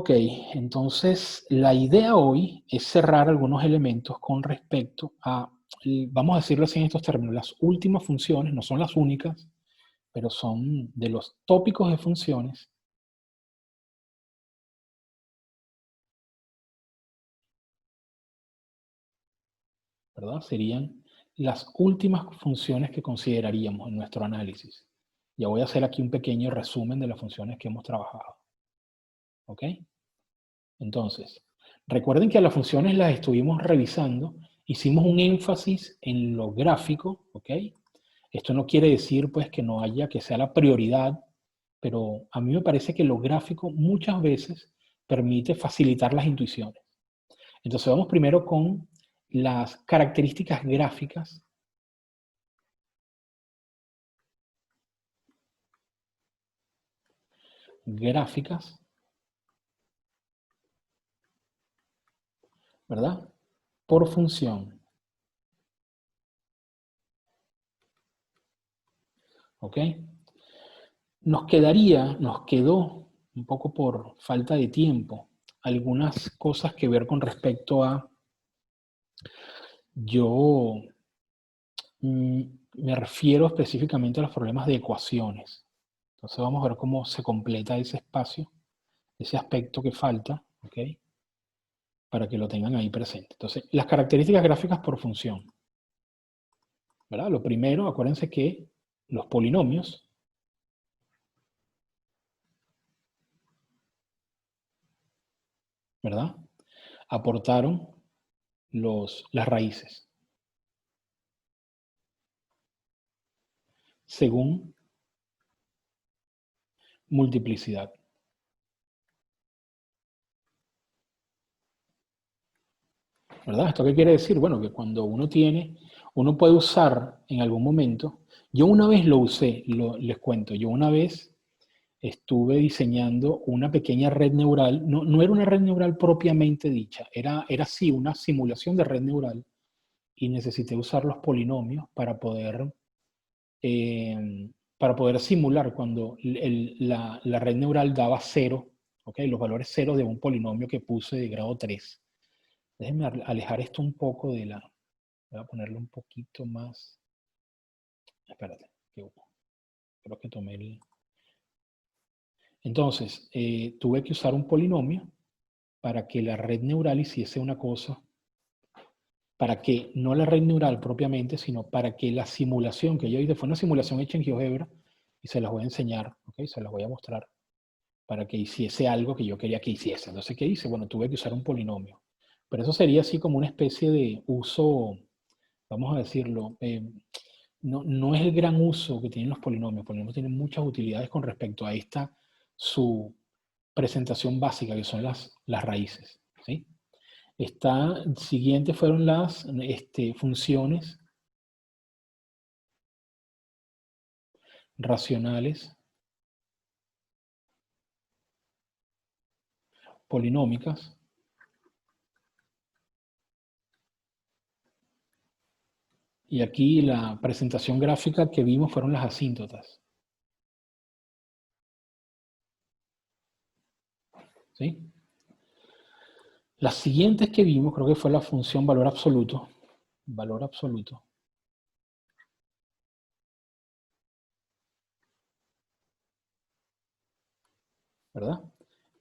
Ok, entonces la idea hoy es cerrar algunos elementos con respecto a, vamos a decirlo así en estos términos, las últimas funciones, no son las únicas, pero son de los tópicos de funciones, ¿verdad? Serían las últimas funciones que consideraríamos en nuestro análisis. Ya voy a hacer aquí un pequeño resumen de las funciones que hemos trabajado. ¿Ok? Entonces, recuerden que a las funciones las estuvimos revisando, hicimos un énfasis en lo gráfico, ¿ok? Esto no quiere decir pues que no haya, que sea la prioridad, pero a mí me parece que lo gráfico muchas veces permite facilitar las intuiciones. Entonces vamos primero con las características gráficas. Gráficas, ¿verdad? Por función, ¿ok? Nos quedó, un poco por falta de tiempo, algunas cosas que ver con respecto a, yo me refiero específicamente a los problemas de ecuaciones. Entonces vamos a ver cómo se completa ese espacio, ese aspecto que falta, ¿ok? Para que lo tengan ahí presente. Entonces, las características gráficas por función, ¿verdad? Lo primero, acuérdense que los polinomios, ¿verdad? Aportaron las raíces, según multiplicidad. ¿Verdad? ¿Esto qué quiere decir? Bueno, que cuando uno puede usar en algún momento, yo una vez lo usé, les cuento, yo una vez estuve diseñando una pequeña red neural, no era una red neural propiamente dicha, era sí una simulación de red neural y necesité usar los polinomios para poder simular cuando la red neural daba cero, ¿okay? Los valores cero de un polinomio que puse de grado 3. Déjenme alejar esto un poco de la... Voy a ponerlo un poquito más... Espérate, creo que tomé el... Entonces, tuve que usar un polinomio para que la red neural hiciese una cosa, para que, no la red neural propiamente, sino para que la simulación que yo hice, fue una simulación hecha en GeoGebra, y se las voy a enseñar, ¿ok? Se las voy a mostrar, para que hiciese algo que yo quería que hiciese. Entonces, ¿qué hice? Bueno, tuve que usar un polinomio. Pero eso sería así como una especie de uso, vamos a decirlo, no es el gran uso que tienen los polinomios. Los polinomios tienen muchas utilidades con respecto a esta, su presentación básica, que son las raíces. ¿Sí? Siguiente fueron las funciones racionales polinómicas. Y aquí la presentación gráfica que vimos fueron las asíntotas. ¿Sí? Las siguientes que vimos, creo que fue la función valor absoluto. Valor absoluto. ¿Verdad?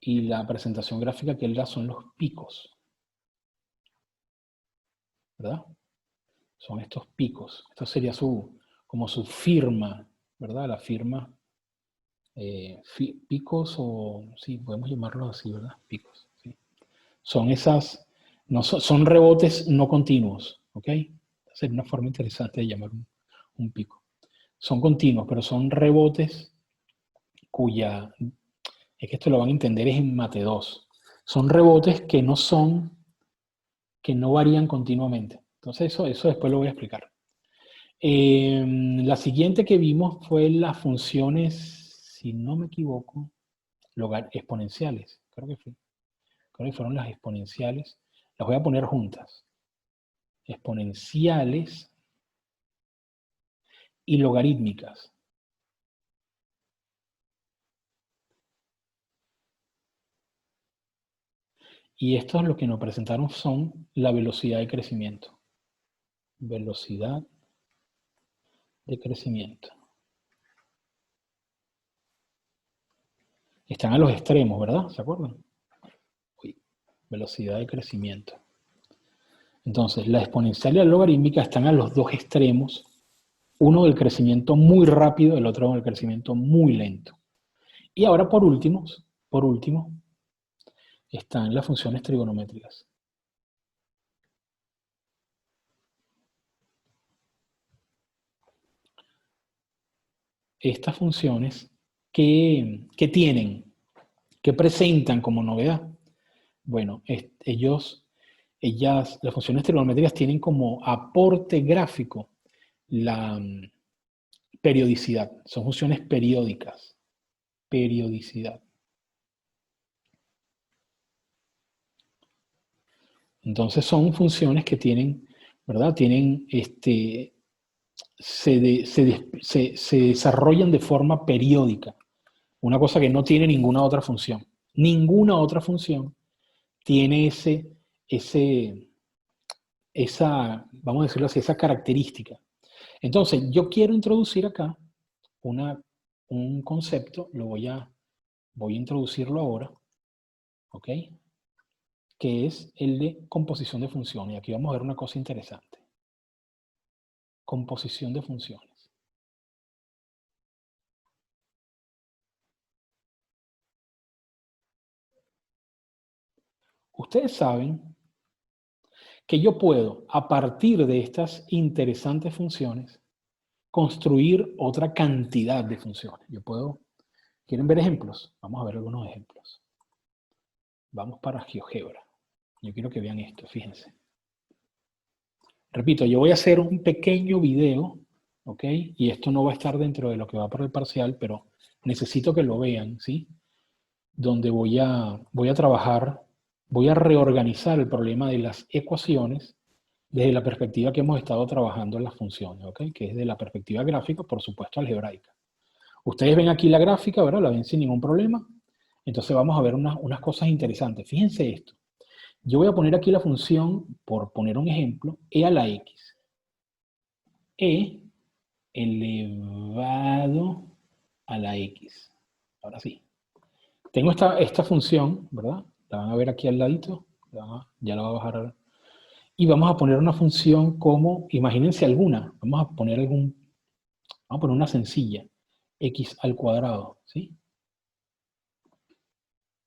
Y la presentación gráfica que él son los picos. ¿Verdad? Son estos picos. Esto sería como su firma, ¿verdad? La firma, picos o, sí, podemos llamarlos así, ¿verdad? Picos, ¿sí? Son esas, no, son rebotes no continuos, ¿ok? Sería una forma interesante de llamar un pico. Son continuos, pero son rebotes cuya, es que esto lo van a entender es en Mate 2. Son rebotes que no varían continuamente. Entonces eso después lo voy a explicar. La siguiente que vimos fue las funciones, si no me equivoco, exponenciales. Creo que fueron las exponenciales. Las voy a poner juntas. Exponenciales y logarítmicas. Y estos lo que nos presentaron son la velocidad de crecimiento. Velocidad de crecimiento. Están a los extremos, ¿verdad? ¿Se acuerdan? Uy, velocidad de crecimiento. Entonces, la exponencial y la logarítmica están a los dos extremos, uno del crecimiento muy rápido, el otro del crecimiento muy lento. Y ahora, por último, están las funciones trigonométricas. Estas funciones que tienen, que presentan como novedad. Bueno, las funciones trigonométricas tienen como aporte gráfico la periodicidad. Son funciones periódicas. Periodicidad. Entonces son funciones que tienen, ¿verdad? Tienen, se desarrollan de forma periódica. Una cosa que no tiene ninguna otra función. Ninguna otra función tiene vamos a decirlo así, esa característica. Entonces, yo quiero introducir acá un concepto, voy a introducirlo ahora, ¿ok? Que es el de composición de funciones. Y aquí vamos a ver una cosa interesante. Composición de funciones. Ustedes saben que yo puedo, a partir de estas interesantes funciones, construir otra cantidad de funciones. ¿Quieren ver ejemplos? Vamos a ver algunos ejemplos. Vamos para GeoGebra. Yo quiero que vean esto, fíjense. Repito, yo voy a hacer un pequeño video, ¿ok? Y esto no va a estar dentro de lo que va por el parcial, pero necesito que lo vean, ¿sí? Donde voy a trabajar, voy a reorganizar el problema de las ecuaciones desde la perspectiva que hemos estado trabajando en las funciones, ¿ok? Que es de la perspectiva gráfica, por supuesto, algebraica. Ustedes ven aquí la gráfica, ¿verdad? La ven sin ningún problema. Entonces vamos a ver unas cosas interesantes. Fíjense esto. Yo voy a poner aquí la función, por poner un ejemplo, e a la x. E elevado a la x. Ahora sí. Tengo esta función, ¿verdad? La van a ver aquí al ladito. Ya la va a bajar. Y vamos a poner una función como, imagínense alguna. Vamos a poner una sencilla. X al cuadrado, ¿sí?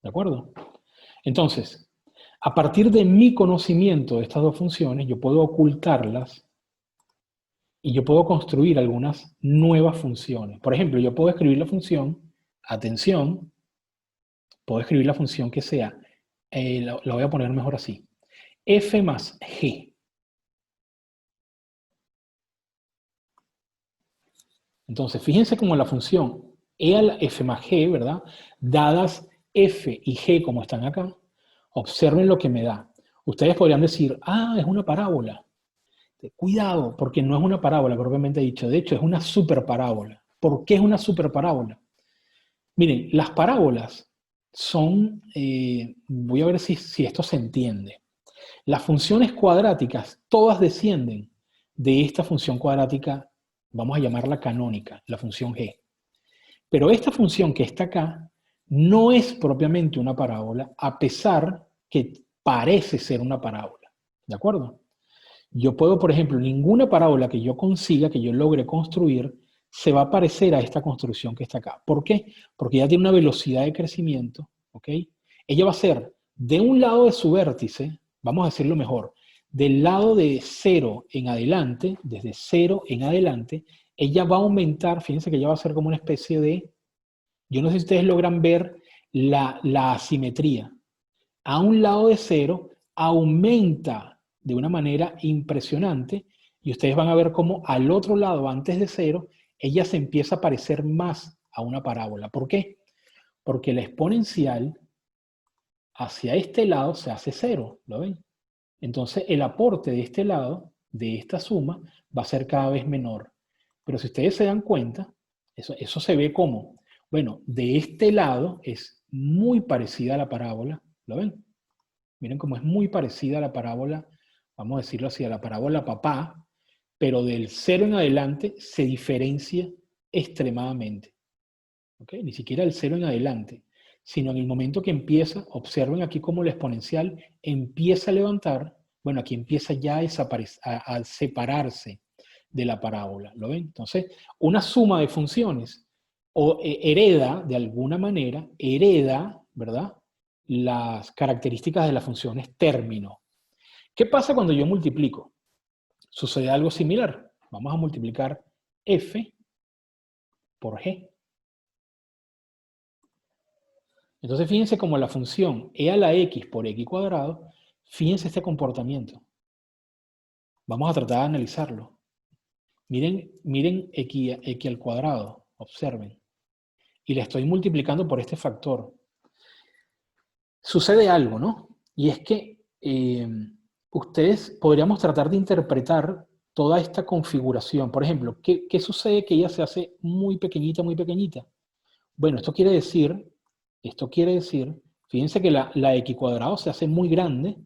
¿De acuerdo? Entonces, a partir de mi conocimiento de estas dos funciones, yo puedo ocultarlas y yo puedo construir algunas nuevas funciones. Por ejemplo, yo puedo escribir la función, atención, puedo escribir la función que sea, la voy a poner mejor así, f más g. Entonces, fíjense cómo la función e a la f más g, ¿verdad? Dadas f y g como están acá, observen lo que me da. Ustedes podrían decir, es una parábola. Cuidado, porque no es una parábola propiamente dicho. De hecho, es una superparábola. ¿Por qué es una superparábola? Miren, las parábolas son, voy a ver si esto se entiende. Las funciones cuadráticas, todas descienden de esta función cuadrática, vamos a llamarla canónica, la función g. Pero esta función que está acá no es propiamente una parábola, a pesar que parece ser una parábola. ¿De acuerdo? Yo puedo, por ejemplo, ninguna parábola que yo consiga, que yo logre construir, se va a parecer a esta construcción que está acá. ¿Por qué? Porque ya tiene una velocidad de crecimiento, ¿ok? Ella va a ser de un lado de su vértice, vamos a decirlo mejor, del lado de 0 en adelante, desde 0 en adelante, ella va a aumentar, fíjense que ella va a ser como una especie de, yo no sé si ustedes logran ver la asimetría. A un lado de 0 aumenta de una manera impresionante y ustedes van a ver cómo al otro lado, antes de 0, ella se empieza a parecer más a una parábola. ¿Por qué? Porque la exponencial hacia este lado se hace 0, ¿lo ven? Entonces el aporte de este lado, de esta suma, va a ser cada vez menor. Pero si ustedes se dan cuenta, eso se ve como, bueno, de este lado es muy parecida a la parábola, ¿lo ven? Miren cómo es muy parecida a la parábola, vamos a decirlo así, a la parábola papá, pero del 0 en adelante se diferencia extremadamente. ¿Okay? Ni siquiera el 0 en adelante, sino en el momento que empieza, observen aquí cómo la exponencial empieza a levantar, bueno, aquí empieza ya a separarse de la parábola, ¿lo ven? Entonces, una suma de funciones hereda, de alguna manera, hereda, ¿verdad?, las características de las funciones término. ¿Qué pasa cuando yo multiplico? Sucede algo similar. Vamos a multiplicar f por g. Entonces, fíjense cómo la función e a la x por x cuadrado, fíjense este comportamiento. Vamos a tratar de analizarlo. Miren x al cuadrado, observen. Y le estoy multiplicando por este factor. Sucede algo, ¿no? Y es que ustedes podríamos tratar de interpretar toda esta configuración. Por ejemplo, ¿qué sucede que ella se hace muy pequeñita, muy pequeñita? Bueno, esto quiere decir, fíjense que la x cuadrado se hace muy grande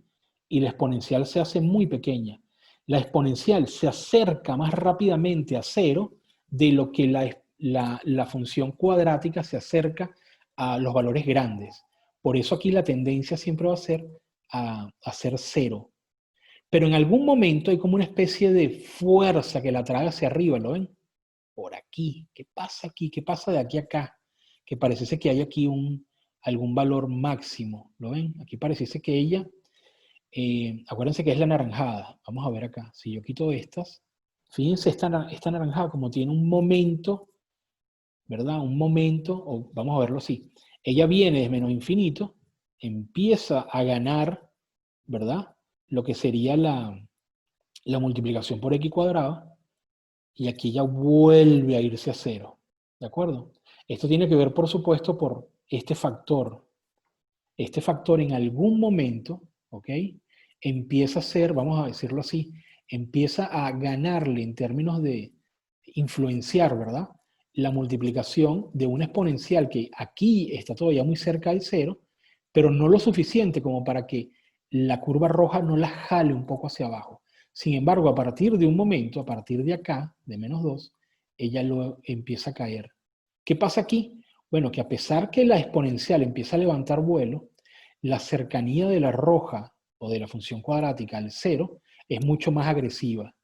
y la exponencial se hace muy pequeña. La exponencial se acerca más rápidamente a cero de lo que la función cuadrática se acerca a los valores grandes. Por eso aquí la tendencia siempre va a ser a ser cero. Pero en algún momento hay como una especie de fuerza que la trae hacia arriba, ¿lo ven? Por aquí. ¿Qué pasa aquí? ¿Qué pasa de aquí a acá? Que pareciese que hay aquí algún valor máximo. ¿Lo ven? Aquí pareciese que ella, acuérdense que es la naranjada. Vamos a ver acá. Si yo quito estas, fíjense esta naranjada como tiene un momento, ¿verdad? Un momento, o vamos a verlo así. Ella viene de menos infinito, empieza a ganar, ¿verdad?, lo que sería la multiplicación por x cuadrado, y aquí ya vuelve a irse a cero. ¿De acuerdo? Esto tiene que ver, por supuesto, por este factor. Este factor en algún momento, ¿ok?, empieza a ser, vamos a decirlo así, empieza a ganarle en términos de influenciar, ¿verdad?, la multiplicación de una exponencial que aquí está todavía muy cerca del cero, pero no lo suficiente como para que la curva roja no la jale un poco hacia abajo. Sin embargo, a partir de un momento, a partir de acá, de menos 2, ella lo empieza a caer. ¿Qué pasa aquí? Bueno, que a pesar que la exponencial empieza a levantar vuelo, la cercanía de la roja o de la función cuadrática al cero es mucho más agresiva.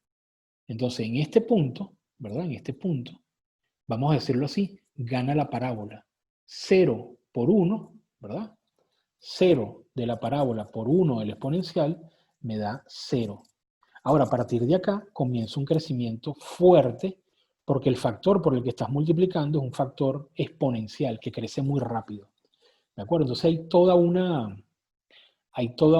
Entonces, en este punto, ¿verdad? En este punto, vamos a decirlo así, gana la parábola. 0 por 1, ¿verdad? 0 de la parábola por 1 del exponencial me da 0. Ahora, a partir de acá, comienza un crecimiento fuerte porque el factor por el que estás multiplicando es un factor exponencial que crece muy rápido. ¿De acuerdo? Entonces hay toda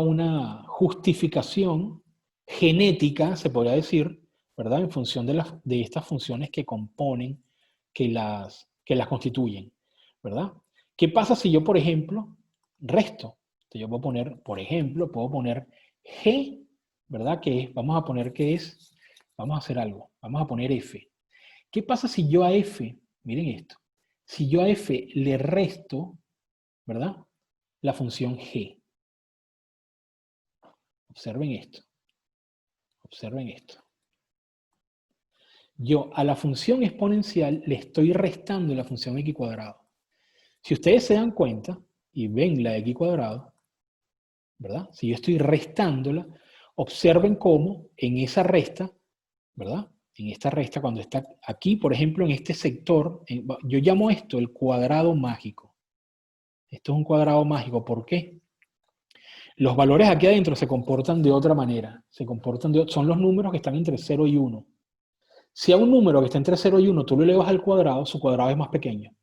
una justificación genética, se podría decir, ¿verdad?, en función de estas funciones que componen, que las constituyen, ¿verdad? ¿Qué pasa si yo, por ejemplo, resto? Entonces yo puedo poner, por ejemplo, puedo poner g, ¿verdad? Que es, vamos a poner que es, vamos a hacer algo, vamos a poner f. ¿Qué pasa si yo a f, miren esto, si yo a f le resto, ¿verdad?, la función g? Observen esto. Observen esto. Yo a la función exponencial le estoy restando la función x cuadrado. Si ustedes se dan cuenta y ven la x cuadrado, ¿verdad? Si yo estoy restándola, observen cómo en esa resta, ¿verdad?, en esta resta, cuando está aquí, por ejemplo, en este sector, yo llamo esto el cuadrado mágico. Esto es un cuadrado mágico. ¿Por qué? Los valores aquí adentro se comportan de otra manera. Son los números que están entre 0 y 1. Si a un número que está entre 0 y 1 tú lo elevas al cuadrado, su cuadrado es más pequeño.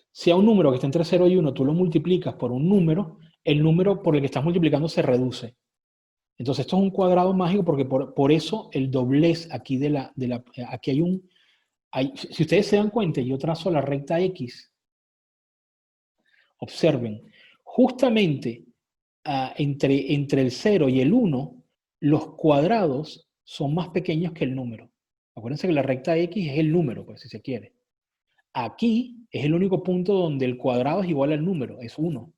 Si a un número que está entre 0 y 1 tú lo multiplicas por un número, el número por el que estás multiplicando se reduce. Entonces esto es un cuadrado mágico porque por eso el doblez aquí aquí si ustedes se dan cuenta, yo trazo la recta X. Observen, justamente entre el 0 y el 1, los cuadrados son más pequeños que el número. Acuérdense que la recta X es el número, pues, si se quiere. Aquí es el único punto donde el cuadrado es igual al número, es 1.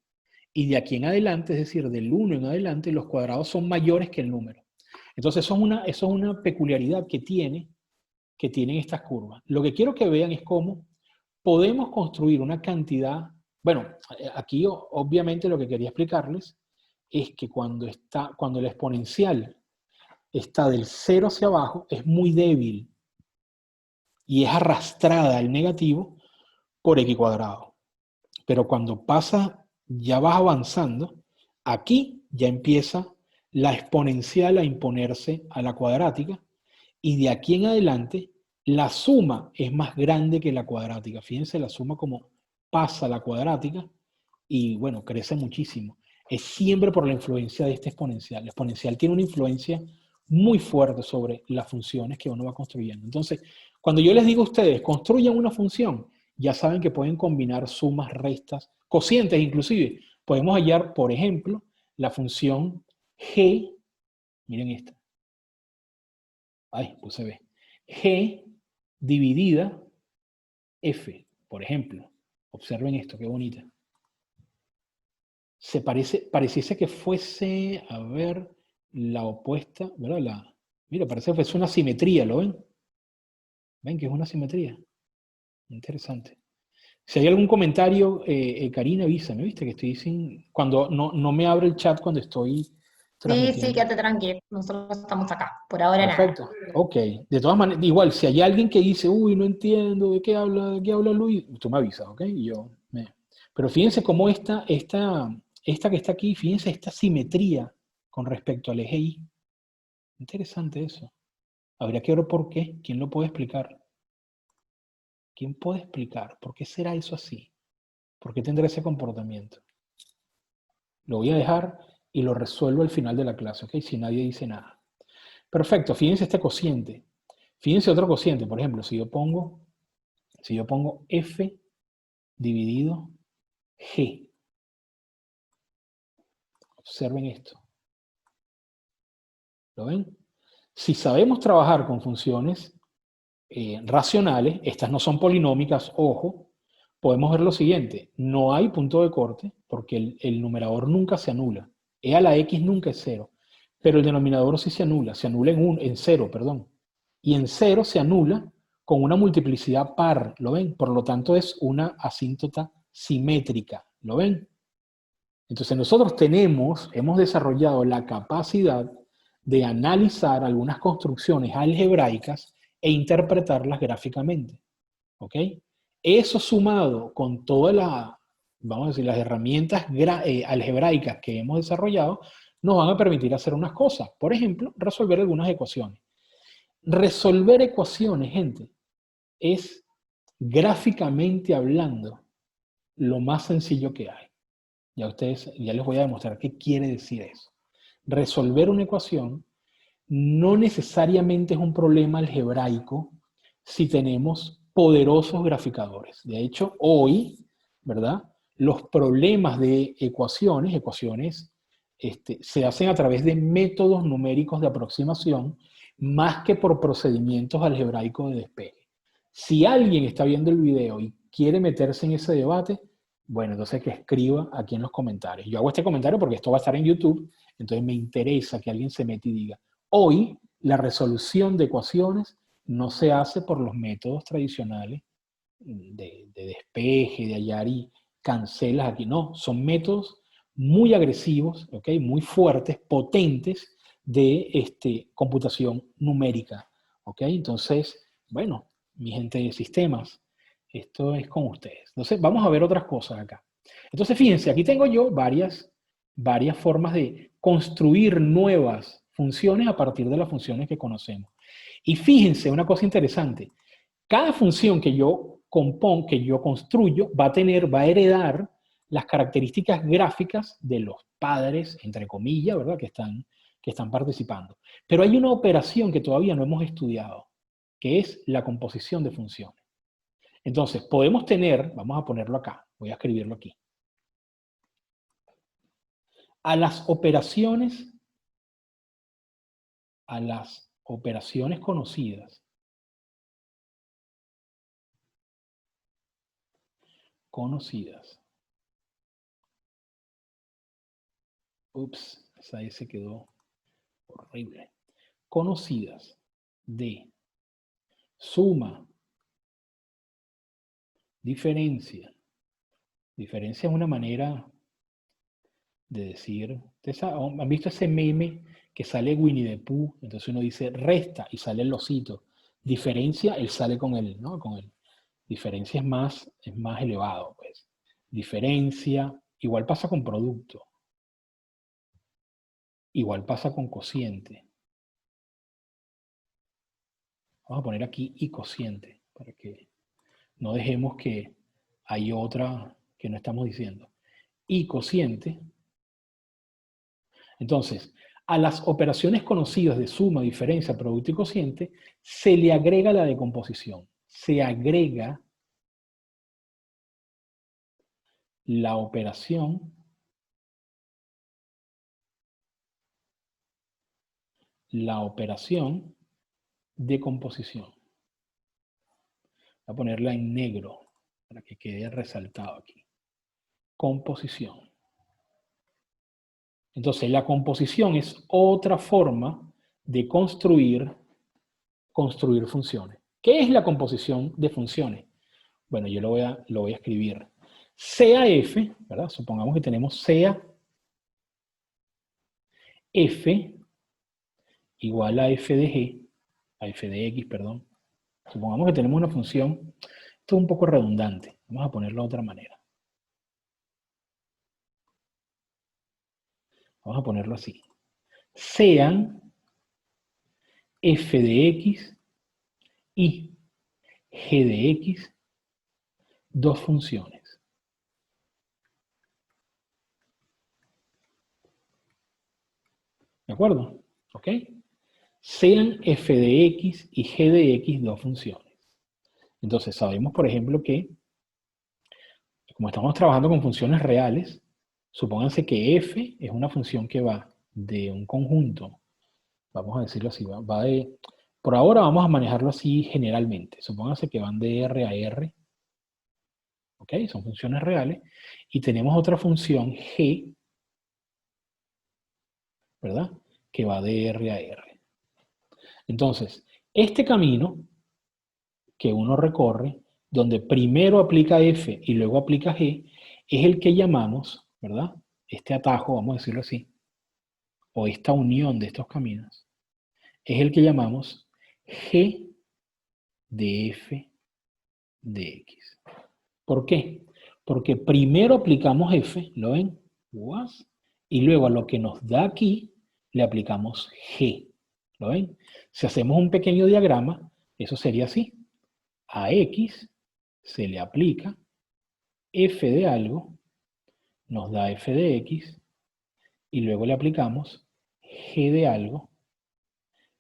y de aquí en adelante, es decir, del 1 en adelante, los cuadrados son mayores que el número. Entonces, eso es una peculiaridad que tienen estas curvas. Lo que quiero que vean es cómo podemos construir una cantidad. Bueno, aquí obviamente lo que quería explicarles es que cuando el exponencial está del 0 hacia abajo, es muy débil y es arrastrada al negativo por x cuadrado. Pero cuando ya vas avanzando, aquí ya empieza la exponencial a imponerse a la cuadrática, y de aquí en adelante la suma es más grande que la cuadrática. Fíjense la suma como pasa la cuadrática y bueno, crece muchísimo. Es siempre por la influencia de este exponencial. El exponencial tiene una influencia muy fuerte sobre las funciones que uno va construyendo. Entonces, cuando yo les digo a ustedes, construyan una función, ya saben que pueden combinar sumas, restas, cocientes inclusive. Podemos hallar, por ejemplo, la función g, miren esta, ay, puse b, g dividida f, por ejemplo. Observen esto, qué bonita. Pareciese que fuese, a ver, la opuesta, ¿verdad? Mira, parece que fuese una simetría, ¿lo ven? ¿Ven que es una simetría? Interesante. Si hay algún comentario, Karina, avísame, ¿viste? Que estoy sin. Cuando no me abre el chat cuando estoy Sí, sí, transmitiendo. quédate tranquilo. Nosotros estamos acá. Por ahora nada. Perfecto. Ok. De todas maneras, igual, si hay alguien que dice, uy, no entiendo, ¿de qué habla Luis? Tú me avisas, ¿ok? Pero fíjense cómo esta que está aquí, fíjense esta simetría con respecto al eje Y. Interesante eso. Habría que ver por qué. ¿Quién lo puede explicar? ¿Quién puede explicar? ¿Por qué será eso así? ¿Por qué tendrá ese comportamiento? Lo voy a dejar y lo resuelvo al final de la clase, ¿ok? Si nadie dice nada. Perfecto, fíjense este cociente. Fíjense otro cociente, por ejemplo, si yo pongo f dividido g. Observen esto. ¿Lo ven? Si sabemos trabajar con funciones racionales, estas no son polinómicas, ojo, podemos ver lo siguiente. No hay punto de corte porque el numerador nunca se anula. E a la x nunca es 0. Pero el denominador sí se anula en 0, perdón. Y en 0 se anula con una multiplicidad par, ¿lo ven? Por lo tanto es una asíntota simétrica, ¿lo ven? Entonces nosotros hemos desarrollado la capacidad de analizar algunas construcciones algebraicas e interpretarlas gráficamente. ¿Ok? Eso sumado con todas vamos a decir, las herramientas algebraicas que hemos desarrollado, nos van a permitir hacer unas cosas. Por ejemplo, resolver algunas ecuaciones. Resolver ecuaciones, gente, es gráficamente hablando lo más sencillo que hay. Ya les voy a demostrar qué quiere decir eso. Resolver una ecuación no necesariamente es un problema algebraico si tenemos poderosos graficadores. De hecho, hoy, ¿verdad? Los problemas de ecuaciones se hacen a través de métodos numéricos de aproximación más que por procedimientos algebraicos de despeje. Si alguien está viendo el video y quiere meterse en ese debate, bueno, entonces que escriba aquí en los comentarios. Yo hago este comentario porque esto va a estar en YouTube, entonces me interesa que alguien se meta y diga, hoy la resolución de ecuaciones no se hace por los métodos tradicionales de despeje, de hallar y cancelas aquí. No, son métodos muy agresivos, ¿okay? Muy fuertes, potentes de computación numérica. ¿Okay? Entonces, bueno, mi gente de sistemas, esto es con ustedes. Entonces, vamos a ver otras cosas acá. Entonces, fíjense, aquí tengo yo varias formas de construir nuevas funciones a partir de las funciones que conocemos. Y fíjense, una cosa interesante, cada función que yo construyo, va a heredar las características gráficas de los padres, entre comillas, ¿verdad? Que están participando. Pero hay una operación que todavía no hemos estudiado, que es la composición de funciones. Entonces, podemos tener, vamos a ponerlo acá, voy a escribirlo aquí, a las operaciones conocidas Ups, esa S quedó horrible. Conocidas de suma, diferencia. Diferencia es una manera de decir, ¿han visto ese meme que sale Winnie the Pooh? Entonces uno dice resta y sale el osito. Diferencia, él sale con él, ¿no? Con él. Diferencia es más elevado, pues. Diferencia, igual pasa con producto. Igual pasa con cociente. Vamos a poner aquí y cociente, para que no dejemos que hay otra que no estamos diciendo. Y cociente. Entonces, a las operaciones conocidas de suma, diferencia, producto y cociente, se le agrega la decomposición. Se agrega la operación de composición. Voy a ponerla en negro para que quede resaltado aquí. Composición. Entonces, la composición es otra forma de construir funciones. ¿Qué es la composición de funciones? Bueno, yo lo voy a escribir. Sea F, ¿verdad? Supongamos que tenemos sea F igual a F de G, a F de X, perdón. Supongamos que tenemos una función, esto es un poco redundante, vamos a ponerlo de otra manera. Vamos a ponerlo así. Sean F de X y G de X dos funciones. ¿De acuerdo? ¿Ok? Sean F de X y G de X dos funciones. Entonces sabemos, por ejemplo, que como estamos trabajando con funciones reales, supónganse que F es una función que va de un conjunto, vamos a decirlo así, va de, por ahora vamos a manejarlo así generalmente, supónganse que van de R a R, ¿ok? Son funciones reales, y tenemos otra función G, ¿verdad? Que va de R a R. Entonces, este camino que uno recorre, donde primero aplica F y luego aplica G, es el que llamamos, ¿verdad? Este atajo, vamos a decirlo así, o esta unión de estos caminos, es el que llamamos G de F de X. ¿Por qué? Porque primero aplicamos F, ¿lo ven? Y luego a lo que nos da aquí, le aplicamos G. ¿Lo ven? Si hacemos un pequeño diagrama, eso sería así. A X se le aplica F de algo, nos da F de X, y luego le aplicamos G de algo,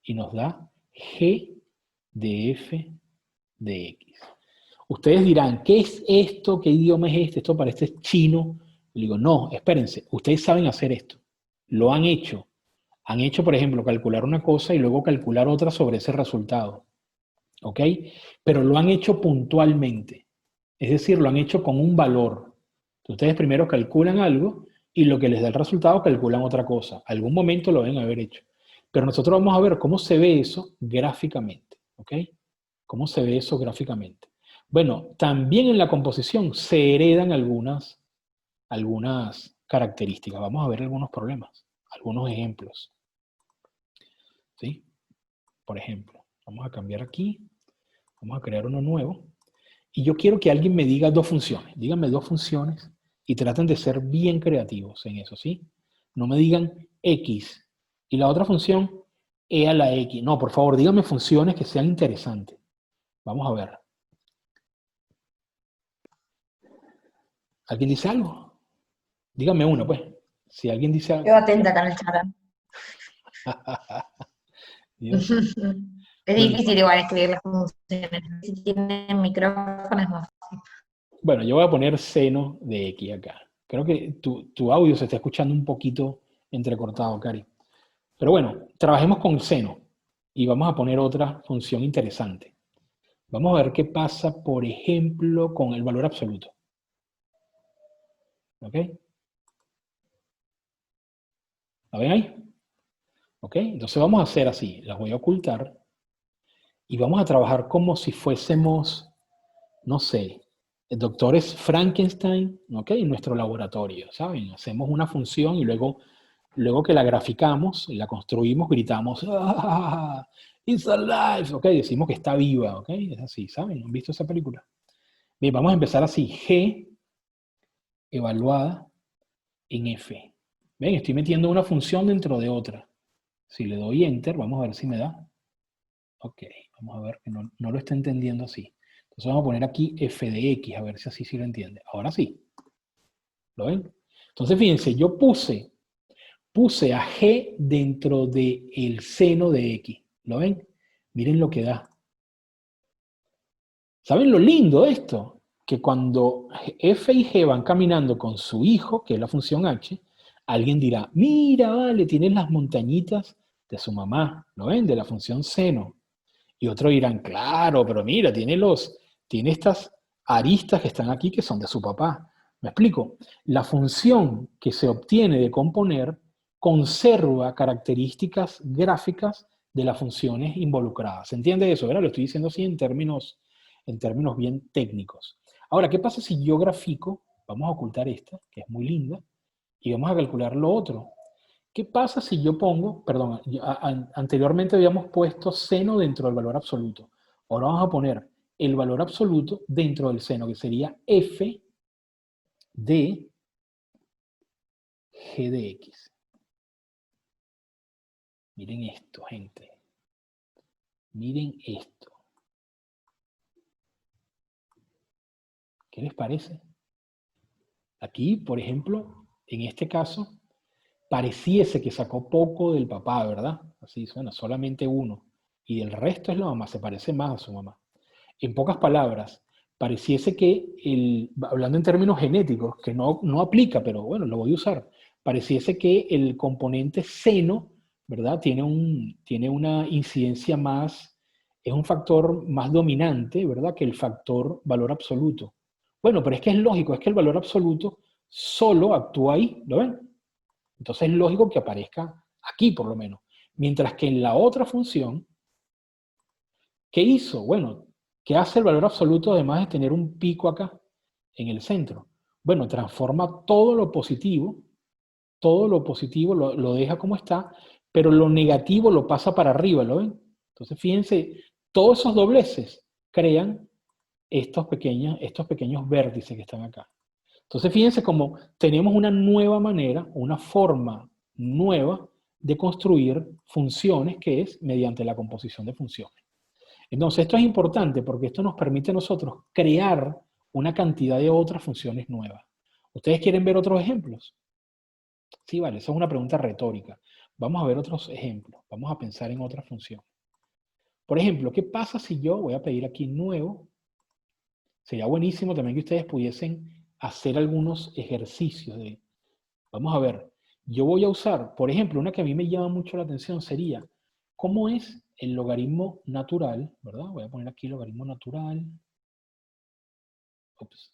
y nos da G de F de X. Ustedes dirán, ¿qué es esto? ¿Qué idioma es este? Esto parece chino. Le digo, no, espérense, ustedes saben hacer esto. Lo han hecho. Han hecho, por ejemplo, calcular una cosa y luego calcular otra sobre ese resultado. ¿Ok? Pero lo han hecho puntualmente. Es decir, lo han hecho con un valor. Ustedes primero calculan algo y lo que les da el resultado calculan otra cosa. Algún momento lo deben haber hecho. Pero nosotros vamos a ver cómo se ve eso gráficamente. ¿Ok? ¿Cómo se ve eso gráficamente? Bueno, también en la composición se heredan algunas características. Vamos a ver algunos problemas, algunos ejemplos. ¿Sí? Por ejemplo, vamos a cambiar aquí. Vamos a crear uno nuevo. Y yo quiero que alguien me diga dos funciones. Díganme dos funciones y traten de ser bien creativos en eso, ¿sí? No me digan X y la otra función E a la X. No, por favor, díganme funciones que sean interesantes. Vamos a ver. ¿Alguien dice algo? Díganme uno, pues. Si alguien dice algo. Quedo atenta acá en el chat. Es difícil igual escribir las funciones. Si tienen micrófono es más fácil. Bueno, yo voy a poner seno de X acá. Creo que tu audio se está escuchando un poquito entrecortado, Cari. Pero bueno, trabajemos con seno y vamos a poner otra función interesante. Vamos a ver qué pasa, por ejemplo, con el valor absoluto. ¿Ok? ¿La ven ahí? ¿Ok? Entonces vamos a hacer así. Las voy a ocultar y vamos a trabajar como si fuésemos, no sé, doctores Frankenstein, ¿ok? En nuestro laboratorio, ¿saben? Hacemos una función y luego que la graficamos y la construimos, gritamos, ¡ah! ¡It's alive! ¿Ok? Decimos que está viva, ¿ok? Es así, ¿saben? ¿Han visto esa película? Bien, vamos a empezar así. G evaluada en F. ¿Ven? Estoy metiendo una función dentro de otra. Si le doy Enter, vamos a ver si me da. Ok, vamos a ver que no lo está entendiendo así. Entonces vamos a poner aquí f de x, a ver si así sí lo entiende. Ahora sí. ¿Lo ven? Entonces fíjense, yo puse a g dentro del seno de x. ¿Lo ven? Miren lo que da. ¿Saben lo lindo de esto? Que cuando f y g van caminando con su hijo, que es la función h, alguien dirá, mira, vale, tienen las montañitas de su mamá. ¿Lo ven? De la función seno. Y otros dirán, claro, pero mira, tiene estas aristas que están aquí que son de su papá. ¿Me explico? La función que se obtiene de componer conserva características gráficas de las funciones involucradas. ¿Se entiende eso? ¿Verdad? Lo estoy diciendo así en términos bien técnicos. Ahora, ¿qué pasa si yo grafico? Vamos a ocultar esta, que es muy linda, y vamos a calcular lo otro. ¿Qué pasa si yo pongo, perdón, anteriormente habíamos puesto seno dentro del valor absoluto. Ahora vamos a poner el valor absoluto dentro del seno, que sería f de g de x. Miren esto, gente. Miren esto. ¿Qué les parece? Aquí, por ejemplo, en este caso, pareciese que sacó poco del papá, ¿verdad? Así suena, solamente uno. Y el resto es la mamá, se parece más a su mamá. En pocas palabras, pareciese que, hablando en términos genéticos, que no aplica, pero bueno, lo voy a usar, pareciese que el componente seno, ¿verdad? Tiene una incidencia más, es un factor más dominante, ¿verdad? Que el factor valor absoluto. Bueno, pero es que es lógico, es que el valor absoluto solo actúa ahí, ¿lo ven? Entonces es lógico que aparezca aquí, por lo menos. Mientras que en la otra función, ¿qué hizo? Bueno, ¿qué hace el valor absoluto además de tener un pico acá en el centro? Bueno, transforma todo lo positivo lo deja como está, pero lo negativo lo pasa para arriba, ¿lo ven? Entonces, fíjense, todos esos dobleces crean estos pequeños vértices que están acá. Entonces, fíjense cómo tenemos una nueva manera, una forma nueva de construir funciones que es mediante la composición de funciones. Entonces, esto es importante porque esto nos permite a nosotros crear una cantidad de otras funciones nuevas. ¿Ustedes quieren ver otros ejemplos? Sí, vale, esa es una pregunta retórica. Vamos a ver otros ejemplos. Vamos a pensar en otra función. Por ejemplo, ¿qué pasa si yo voy a pedir aquí nuevo? Sería buenísimo también que ustedes pudiesen hacer algunos ejercicios de, vamos a ver, yo voy a usar, por ejemplo, una que a mí me llama mucho la atención sería, ¿cómo es el logaritmo natural? ¿Verdad? Voy a poner aquí logaritmo natural. Ups,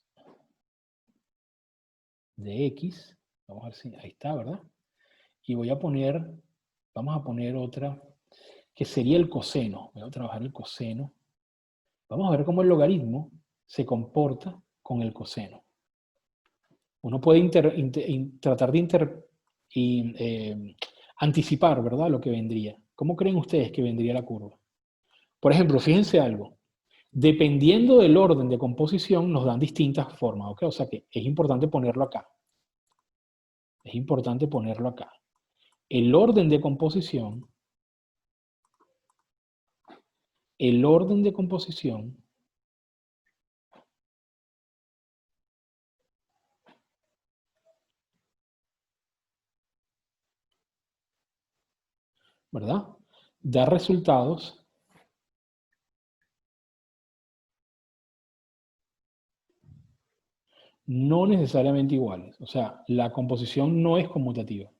de x. Vamos a ver si, ahí está, ¿verdad? Y vamos a poner otra, que sería el coseno. Voy a trabajar el coseno. Vamos a ver cómo el logaritmo se comporta con el coseno. Uno puede tratar de anticipar, ¿verdad? Lo que vendría. ¿Cómo creen ustedes que vendría la curva? Por ejemplo, fíjense algo. Dependiendo del orden de composición, nos dan distintas formas, ¿ok? O sea que es importante ponerlo acá. Es importante ponerlo acá. El orden de composición, ¿verdad? Da resultados no necesariamente iguales. O sea, la composición no es conmutativa.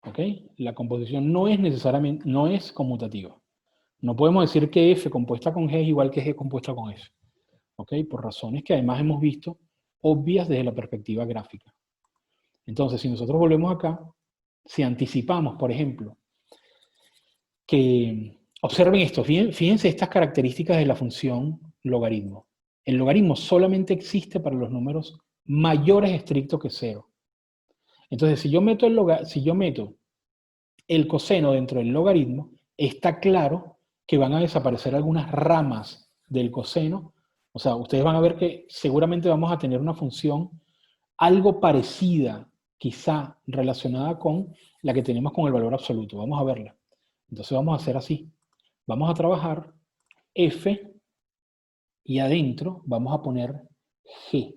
¿Ok? La composición no es necesariamente, no es conmutativa. No podemos decir que f compuesta con g es igual que g compuesta con f. ¿Ok? Por razones que además hemos visto obvias desde la perspectiva gráfica. Entonces, si nosotros volvemos acá, si anticipamos, por ejemplo, que observen esto, fíjense estas características de la función logaritmo. El logaritmo solamente existe para los números mayores estrictos que 0. Entonces, si yo meto el coseno dentro del logaritmo, está claro que van a desaparecer algunas ramas del coseno. O sea, ustedes van a ver que seguramente vamos a tener una función algo parecida, quizá relacionada con la que tenemos con el valor absoluto. Vamos a verla. Entonces vamos a hacer así. Vamos a trabajar f y adentro vamos a poner g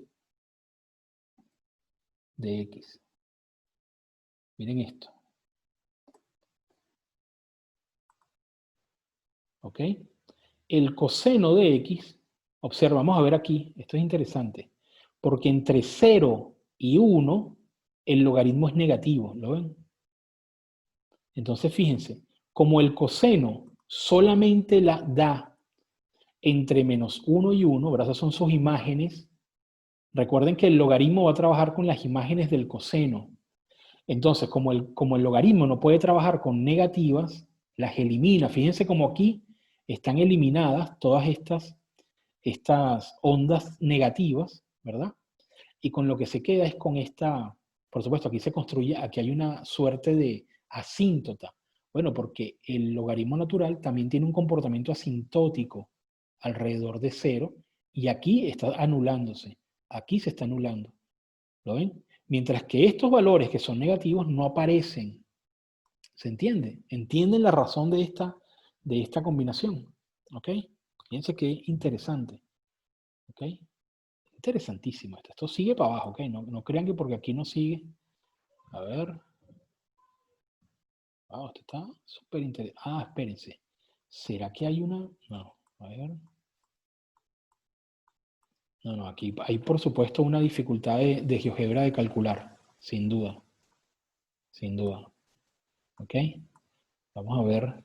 de x. Miren esto. ¿Ok? El coseno de x, observa, vamos a ver aquí, esto es interesante, porque entre 0 y 1 el logaritmo es negativo, ¿lo ven? Entonces fíjense, como el coseno solamente la da entre menos 1 y 1, ¿verdad? Esas son sus imágenes. Recuerden que el logaritmo va a trabajar con las imágenes del coseno. Entonces, como el logaritmo no puede trabajar con negativas, las elimina. Fíjense como aquí están eliminadas todas estas ondas negativas, ¿verdad? Y con lo que se queda es con esta, por supuesto, aquí se construye, aquí hay una suerte de asíntota. Bueno, porque el logaritmo natural también tiene un comportamiento asintótico alrededor de 0, y aquí está anulándose. Aquí se está anulando. ¿Lo ven? Mientras que estos valores que son negativos no aparecen. ¿Se entiende? ¿Entienden la razón de esta combinación? ¿Ok? Fíjense que interesante. ¿Ok? Interesantísimo esto. Esto sigue para abajo, ¿ok? No crean que porque aquí no sigue. A ver. Wow, esto está súper interesante. Ah, espérense. ¿Será que hay una? No, a ver. No, aquí hay por supuesto una dificultad de GeoGebra de calcular. Sin duda. Sin duda. ¿Ok? Vamos a ver.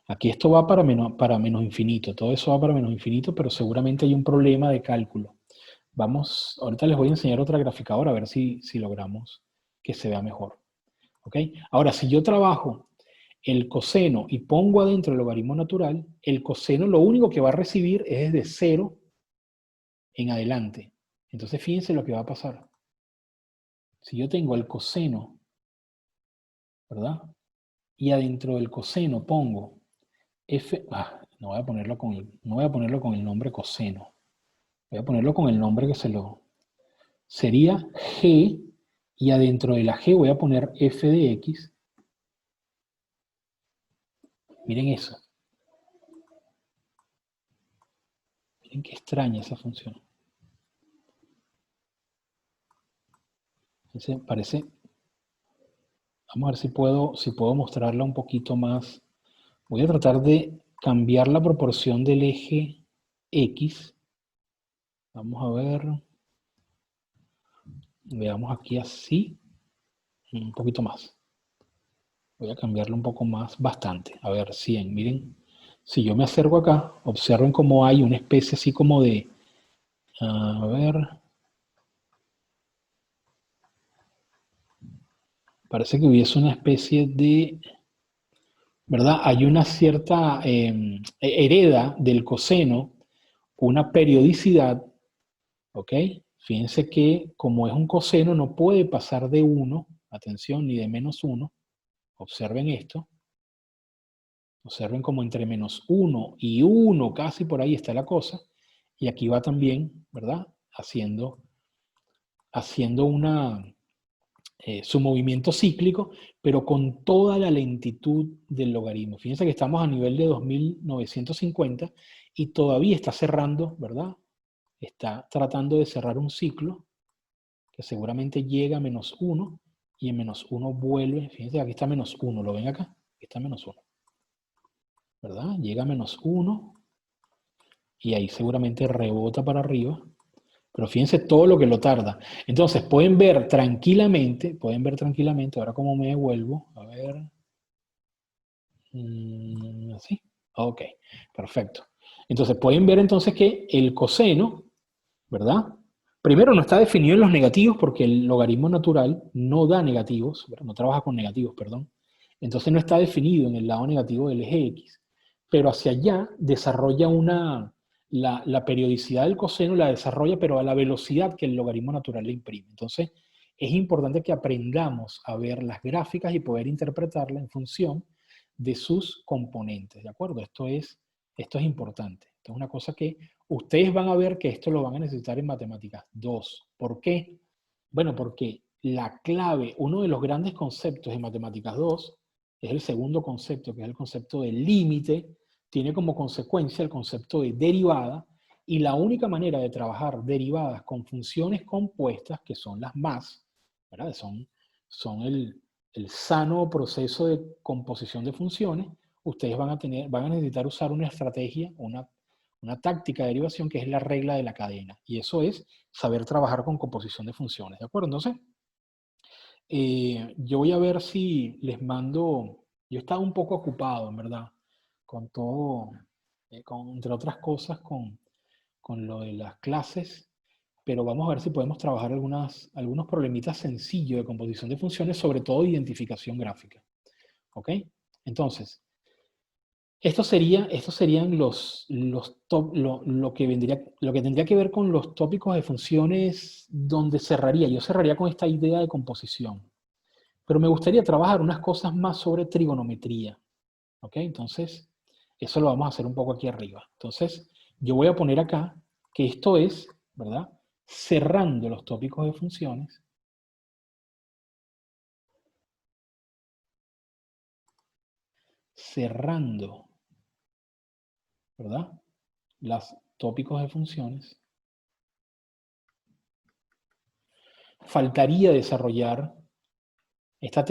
Aquí esto va para menos infinito. Todo eso va para menos infinito, pero seguramente hay un problema de cálculo. Vamos, ahorita les voy a enseñar otra graficadora a ver si logramos que se vea mejor. ¿Ok? Ahora, si yo trabajo el coseno y pongo adentro el logaritmo natural, el coseno lo único que va a recibir es desde 0 en adelante. Entonces fíjense lo que va a pasar. Si yo tengo el coseno, ¿verdad? Y adentro del coseno pongo f, no voy a ponerlo con el nombre coseno. Voy a ponerlo con el nombre que sería g, y adentro de la g voy a poner f de x. Miren eso. Miren qué extraña esa función. Parece, vamos a ver si puedo mostrarla un poquito más. Voy a tratar de cambiar la proporción del eje X. Vamos a ver. Veamos aquí así. Un poquito más. Voy a cambiarlo un poco más, bastante. A ver, 100. Miren, si yo me acerco acá, observen cómo hay una especie así como de... A ver... Parece que hubiese una especie de... ¿Verdad? Hay una cierta... hereda del coseno una periodicidad, ¿ok? Fíjense que como es un coseno no puede pasar de 1, atención, ni de menos 1. Observen esto. Observen como entre menos 1 y 1, casi por ahí está la cosa. Y aquí va también, ¿verdad? Haciendo su movimiento cíclico, pero con toda la lentitud del logaritmo. Fíjense que estamos a nivel de 2950 y todavía está cerrando, ¿verdad? Está tratando de cerrar un ciclo que seguramente llega a menos 1 y en menos 1 vuelve. Fíjense, aquí está menos 1, ¿lo ven acá? Aquí está menos 1. ¿Verdad? Llega a menos 1 y ahí seguramente rebota para arriba. Pero fíjense todo lo que lo tarda. Entonces pueden ver tranquilamente, ahora cómo me devuelvo, a ver, así. Ok, perfecto. Entonces pueden ver entonces que el coseno, ¿verdad? Primero no está definido en los negativos porque el logaritmo natural no da negativos, ¿verdad? No trabaja con negativos, perdón. Entonces no está definido en el lado negativo del eje X. Pero hacia allá desarrolla la periodicidad del coseno la desarrolla, pero a la velocidad que el logaritmo natural le imprime. Entonces es importante que aprendamos a ver las gráficas y poder interpretarlas en función de sus componentes, ¿de acuerdo? Esto es importante. Esto es una cosa que ustedes van a ver que esto lo van a necesitar en matemáticas 2. ¿Por qué? Bueno, porque la clave, uno de los grandes conceptos de matemáticas 2 es el segundo concepto, que es el concepto del límite, tiene como consecuencia el concepto de derivada, y la única manera de trabajar derivadas con funciones compuestas, que son las más, ¿verdad? Son el sano proceso de composición de funciones, ustedes van a necesitar usar una estrategia, una táctica de derivación que es la regla de la cadena. Y eso es saber trabajar con composición de funciones, ¿de acuerdo? Entonces, yo voy a ver si les mando, yo he estado un poco ocupado, en verdad, con todo, entre otras cosas, con lo de las clases, pero vamos a ver si podemos trabajar algunos problemitas sencillos de composición de funciones, sobre todo identificación gráfica. ¿Ok? Entonces, estos serían lo que tendría que ver con los tópicos de funciones donde cerraría. Yo cerraría con esta idea de composición. Pero me gustaría trabajar unas cosas más sobre trigonometría. ¿Ok? Entonces, eso lo vamos a hacer un poco aquí arriba. Entonces, yo voy a poner acá que esto es, ¿verdad? Cerrando los tópicos de funciones. Cerrando, ¿verdad? Los tópicos de funciones. Faltaría desarrollar este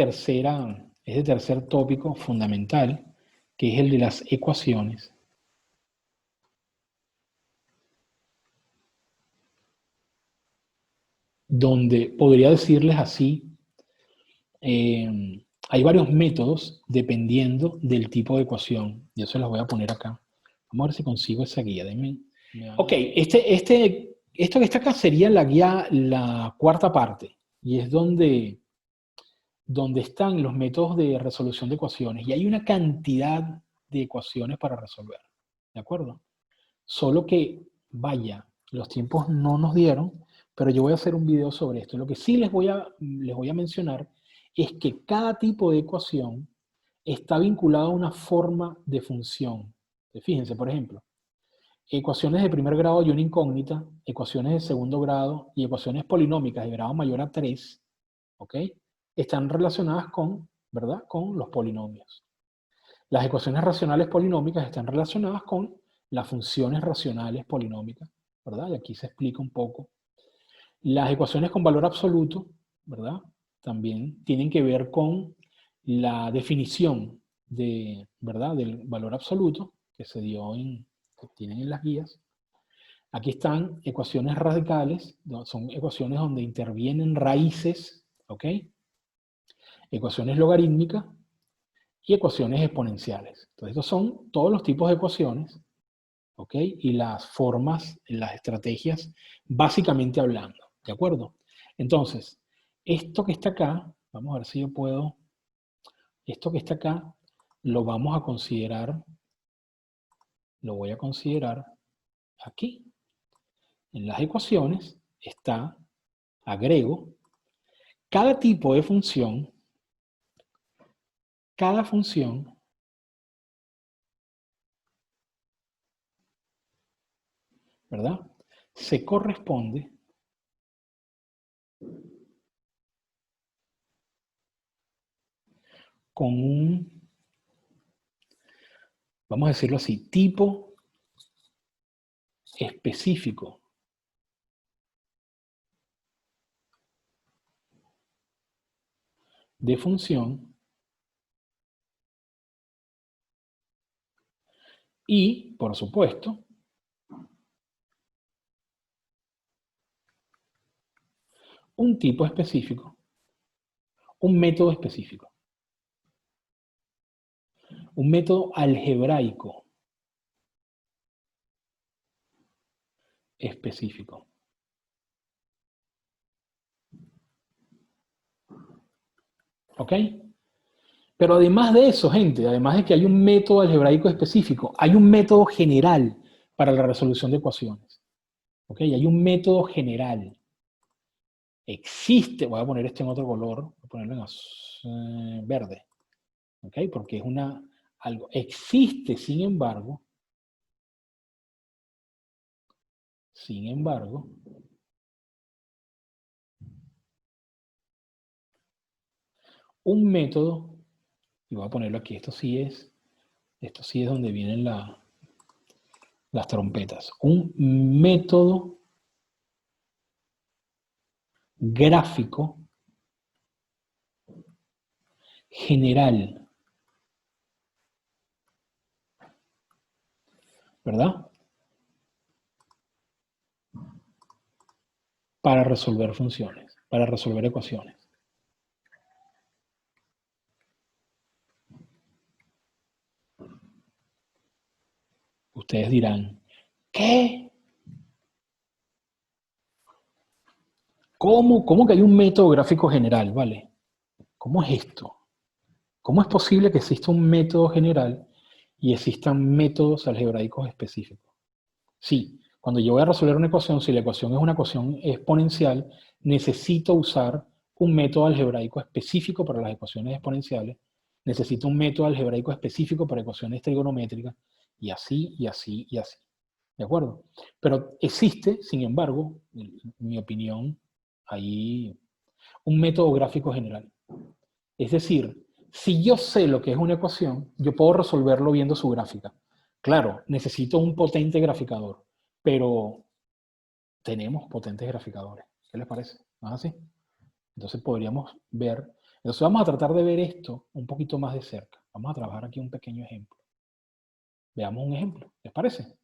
tercer tópico fundamental, que es el de las ecuaciones. Donde podría decirles así, hay varios métodos dependiendo del tipo de ecuación. Yo se los voy a poner acá. Vamos a ver si consigo esa guía. Ok, esto que está acá sería la guía, la cuarta parte, y es donde están los métodos de resolución de ecuaciones. Y hay una cantidad de ecuaciones para resolver. ¿De acuerdo? Solo que, vaya, los tiempos no nos dieron, pero yo voy a hacer un video sobre esto. Lo que sí les voy a mencionar es que cada tipo de ecuación está vinculado a una forma de función. Fíjense, por ejemplo, ecuaciones de primer grado y una incógnita, ecuaciones de segundo grado y ecuaciones polinómicas de grado mayor a 3, ¿ok? Están relacionadas con, ¿verdad? Con los polinomios. Las ecuaciones racionales polinómicas están relacionadas con las funciones racionales polinómicas, ¿verdad? Y aquí se explica un poco. Las ecuaciones con valor absoluto, ¿verdad? También tienen que ver con la definición ¿verdad? Del valor absoluto que se dio que tienen en las guías. Aquí están ecuaciones radicales, son ecuaciones donde intervienen raíces, ¿ok? Ecuaciones logarítmicas y ecuaciones exponenciales. Entonces, estos son todos los tipos de ecuaciones, ¿ok? Y las formas, las estrategias, básicamente hablando, ¿de acuerdo? Entonces, esto que está acá, vamos a ver si yo puedo, esto que está acá, lo vamos a considerar, lo voy a considerar aquí. En las ecuaciones está, agrego, cada tipo de función, cada función ¿verdad? Se corresponde con un, vamos a decirlo así, tipo específico de función y, por supuesto, un tipo específico, un método específico, un método algebraico específico. ¿Ok? Pero además de eso, gente, además de que hay un método algebraico específico, hay un método general para la resolución de ecuaciones. ¿Ok? Hay un método general. Existe, voy a poner este en otro color, voy a ponerlo en verde. ¿Ok? Porque es algo. Existe, sin embargo, un método, y voy a ponerlo aquí, esto sí es donde vienen las trompetas. Un método gráfico general, ¿verdad? Para resolver funciones, para resolver ecuaciones. Ustedes dirán, ¿qué? ¿Cómo que hay un método gráfico general, vale? ¿Cómo es esto? ¿Cómo es posible que exista un método general y existan métodos algebraicos específicos? Sí, cuando yo voy a resolver una ecuación, si la ecuación es una ecuación exponencial, necesito usar un método algebraico específico para las ecuaciones exponenciales, necesito un método algebraico específico para ecuaciones trigonométricas, y así, y así, y así. ¿De acuerdo? Pero existe, sin embargo, en mi opinión, ahí un método gráfico general. Es decir, si yo sé lo que es una ecuación, yo puedo resolverlo viendo su gráfica. Claro, necesito un potente graficador, pero tenemos potentes graficadores. ¿Qué les parece? ¿No es así? Entonces podríamos ver, entonces vamos a tratar de ver esto un poquito más de cerca. Vamos a trabajar aquí un pequeño ejemplo. Veamos un ejemplo, ¿les parece?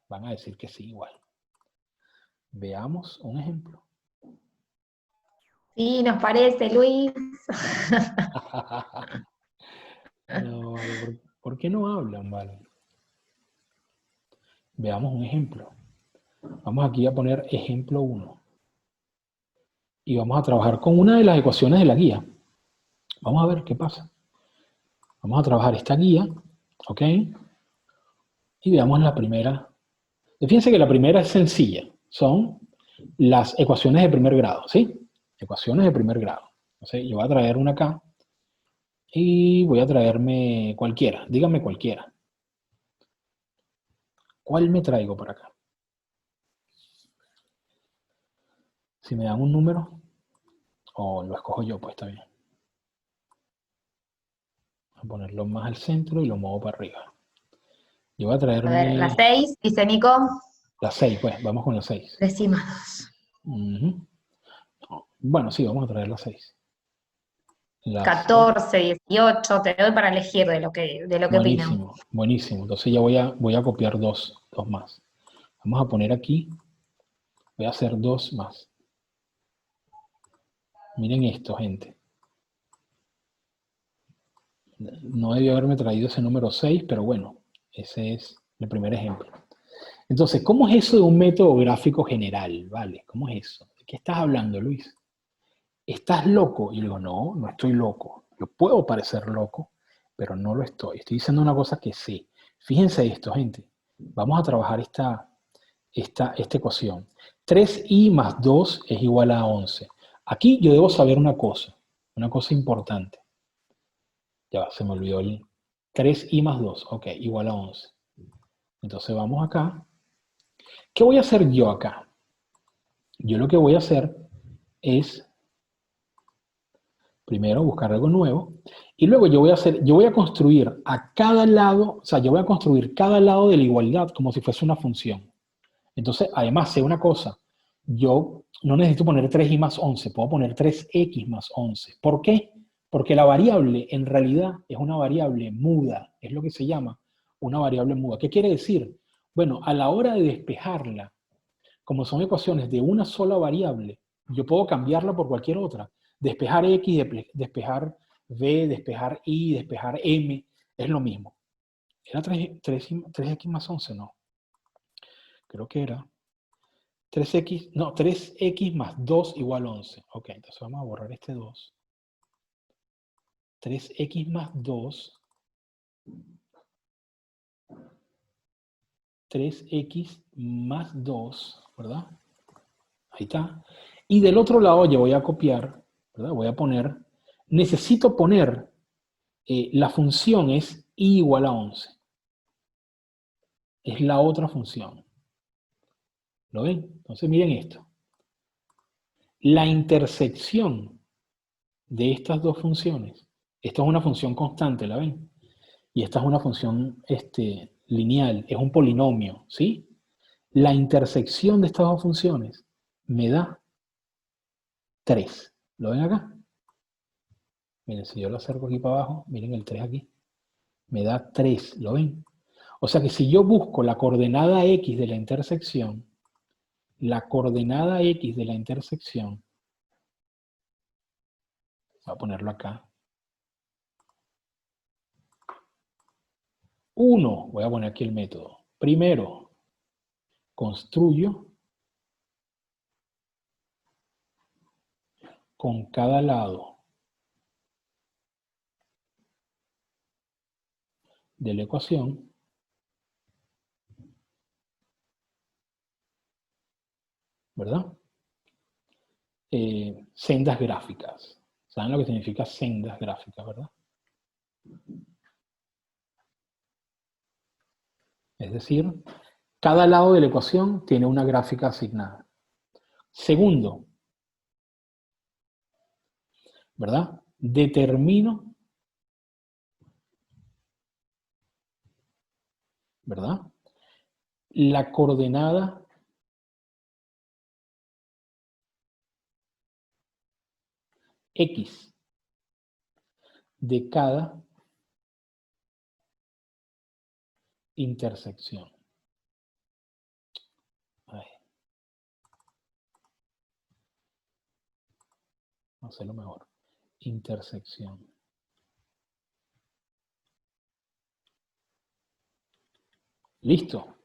Van a decir que sí, igual. Veamos un ejemplo. Sí, nos parece, Luis. No, vale, ¿por qué no hablan, vale? Veamos un ejemplo. Vamos aquí a poner ejemplo 1. Y vamos a trabajar con una de las ecuaciones de la guía. Vamos a ver qué pasa. Vamos a trabajar esta guía, ¿ok? Y veamos la primera. Fíjense que la primera es sencilla. Son las ecuaciones de primer grado, ¿sí? Ecuaciones de primer grado. Entonces, yo voy a traer una acá y voy a traerme cualquiera. Díganme cualquiera. ¿Cuál me traigo por acá? Si me dan un número, o lo escojo yo, pues está bien. Voy a ponerlo más al centro y lo muevo para arriba. Yo voy a A ver, traerme la 6, dice Nico. la 6, pues, vamos con la 6. 3 Bueno, sí, vamos a traer la 6. La 6. 14, 18, te doy para elegir de lo que opinan. Buenísimo, buenísimo. Entonces ya voy a copiar dos más. Vamos a poner aquí, voy a hacer 2 más. Miren esto, gente. No debió haberme traído ese número 6, pero bueno, ese es el primer ejemplo. Entonces, ¿cómo es eso de un método gráfico general? ¿Vale? ¿Cómo es eso? ¿De qué estás hablando, Luis? ¿Estás loco? Y yo digo, no, no estoy loco. Yo puedo parecer loco, pero no lo estoy. Estoy diciendo una cosa que sé. Fíjense esto, gente. Vamos a trabajar esta ecuación. 3i más 2 es igual a 11. Aquí yo debo saber una cosa importante. Ya va, se me olvidó el 3i más 2, ok, igual a 11. Entonces vamos acá. ¿Qué voy a hacer yo acá? Yo lo que voy a hacer es, primero, buscar algo nuevo, y luego yo voy a construir a cada lado, o sea, yo voy a construir cada lado de la igualdad como si fuese una función. Entonces, además, sé una cosa, yo no necesito poner 3i más 11, puedo poner 3x más 11. ¿Por qué? Porque la variable en realidad es una variable muda, es lo que se llama una variable muda. ¿Qué quiere decir? Bueno, a la hora de despejarla, como son ecuaciones de una sola variable, yo puedo cambiarla por cualquier otra. Despejar x, despejar b, despejar y, despejar m, es lo mismo. ¿Era 3x más 11? No. creo que era 3x más 2 igual 11. Ok, entonces vamos a borrar este 2. 3x más 2. 3x más 2, ¿verdad? Ahí está. Y del otro lado yo voy a copiar, ¿verdad? Voy a poner, necesito poner, la función es y igual a 11. Es la otra función. ¿Lo ven? Entonces miren esto. La intersección de estas dos funciones, esta es una función constante, ¿la ven? Y esta es una función lineal, es un polinomio, ¿sí? La intersección de estas dos funciones me da 3. ¿Lo ven acá? Miren, si yo lo acerco aquí para abajo, miren el 3 aquí. Me da 3, ¿lo ven? O sea que si yo busco la coordenada X de la intersección, la coordenada X de la intersección, voy a ponerlo acá. 1, voy a poner aquí el método. Primero, construyo con cada lado de la ecuación ¿verdad? Sendas gráficas. ¿Saben lo que significa sendas gráficas, verdad? Es decir, cada lado de la ecuación tiene una gráfica asignada. Segundo, ¿verdad? Determino, ¿verdad? La coordenada X de cada intersección. Vamos a hacerlo mejor. Intersección. ¿Listo?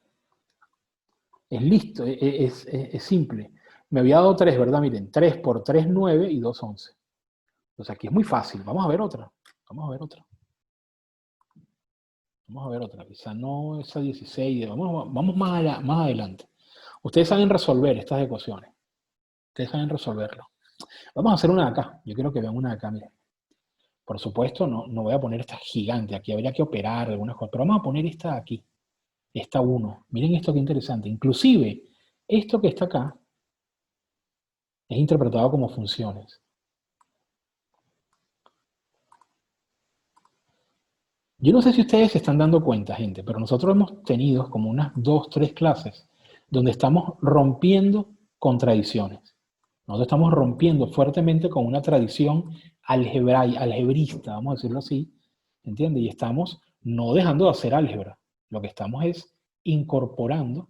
Es listo, es simple. Me había dado 3, ¿verdad? Miren, 3 por 3, 9 y 2, 11. Entonces aquí es muy fácil. Vamos a ver otra. Vamos a ver otra. Vamos a ver otra. Quizá no esa 16. Vamos más adelante. Ustedes saben resolver estas ecuaciones. Ustedes saben resolverlo. Vamos a hacer una de acá. Yo quiero que vean una de acá, miren. Por supuesto, no voy a poner esta gigante. Aquí habría que operar algunas cosas. Pero vamos a poner esta de aquí. Esta 1. Miren esto que interesante. Inclusive, esto que está acá es interpretado como funciones. Yo no sé si ustedes se están dando cuenta, gente, pero nosotros hemos tenido como unas 2, 3 clases donde estamos rompiendo con tradiciones. Nosotros estamos rompiendo fuertemente con una tradición algebrista, vamos a decirlo así, ¿entiendes? Y estamos no dejando de hacer álgebra. Lo que estamos es incorporando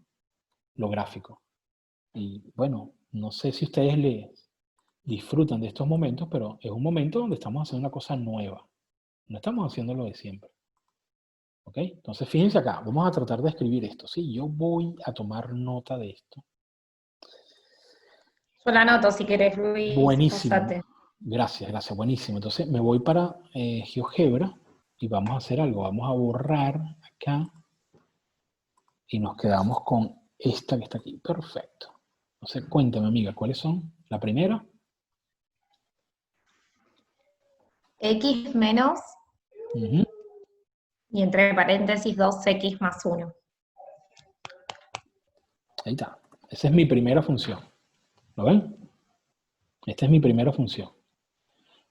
lo gráfico. Y bueno, no sé si ustedes les disfrutan de estos momentos, pero es un momento donde estamos haciendo una cosa nueva. No estamos haciendo lo de siempre. ¿Ok? Entonces, fíjense acá, vamos a tratar de escribir esto, ¿sí? Yo voy a tomar nota de esto. Yo la anoto si querés, Luis. Buenísimo. Pasate. Gracias, buenísimo. Entonces, me voy para GeoGebra y vamos a hacer algo. Vamos a borrar acá y nos quedamos con esta que está aquí. Perfecto. Entonces, cuéntame, amiga, ¿cuáles son? La primera. X menos, Uh-huh. y entre paréntesis 2x más 1. Ahí está. Esa es mi primera función. ¿Lo ven? Esta es mi primera función.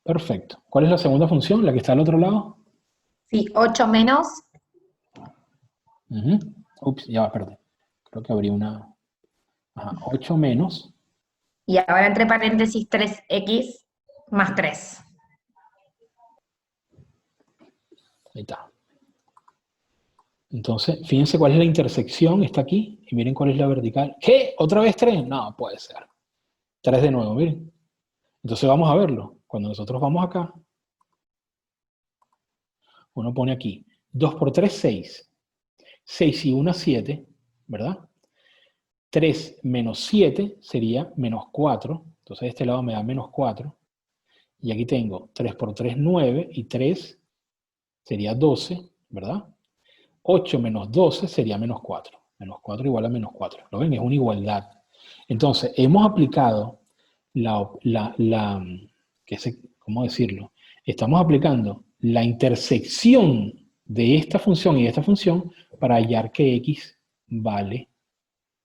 Perfecto. ¿Cuál es la segunda función? ¿La que está al otro lado? Sí, 8 menos. Uh-huh. Ups, ya va, perdón. Creo que abrí una... Ajá, 8 menos. Y ahora entre paréntesis 3x más 3. Ahí está. Entonces, fíjense cuál es la intersección, está aquí, y miren cuál es la vertical. ¿Qué? ¿Otra vez 3? No, puede ser. 3 de nuevo, miren. Entonces vamos a verlo. Cuando nosotros vamos acá, uno pone aquí 2 por 3, 6. 6 y 1, 7, ¿verdad? 3 menos 7 sería menos 4. Entonces este lado me da menos 4. Y aquí tengo 3 por 3, 9. Y 3 sería 12, ¿verdad? 8 menos 12 sería menos 4. Menos 4 igual a menos 4. ¿Lo ven? Es una igualdad. Entonces, hemos aplicado ¿cómo decirlo? Estamos aplicando la intersección de esta función y de esta función para hallar que x vale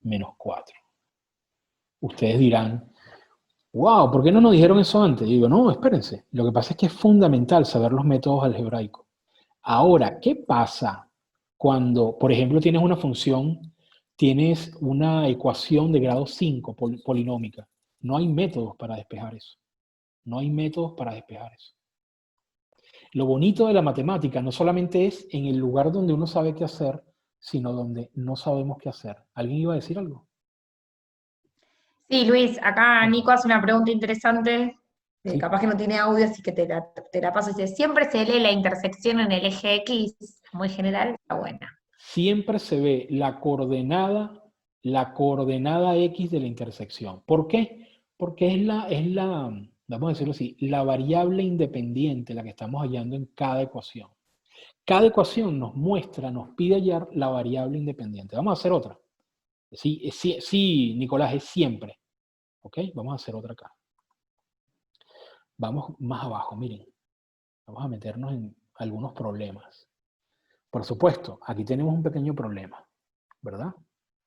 menos 4. Ustedes dirán, wow, ¿por qué no nos dijeron eso antes? Y digo, no, espérense. Lo que pasa es que es fundamental saber los métodos algebraicos. Ahora, ¿qué pasa cuando, por ejemplo, tienes una función, tienes una ecuación de grado 5 polinómica? No hay métodos para despejar eso. No hay métodos para despejar eso. Lo bonito de la matemática no solamente es en el lugar donde uno sabe qué hacer, sino donde no sabemos qué hacer. ¿Alguien iba a decir algo? Sí, Luis, acá Nico hace una pregunta interesante, Sí. capaz que no tiene audio, así que te la paso. Dice, ¿siempre se lee la intersección en el eje X? Muy general, está buena. Siempre se ve la coordenada X de la intersección. ¿Por qué? Porque vamos a decirlo así, la variable independiente, la que estamos hallando en cada ecuación. Cada ecuación nos muestra, nos pide hallar la variable independiente. Vamos a hacer otra. Sí, Nicolás, es siempre. ¿Ok? Vamos a hacer otra acá. Vamos más abajo, miren. Vamos a meternos en algunos problemas. Por supuesto, aquí tenemos un pequeño problema, ¿verdad?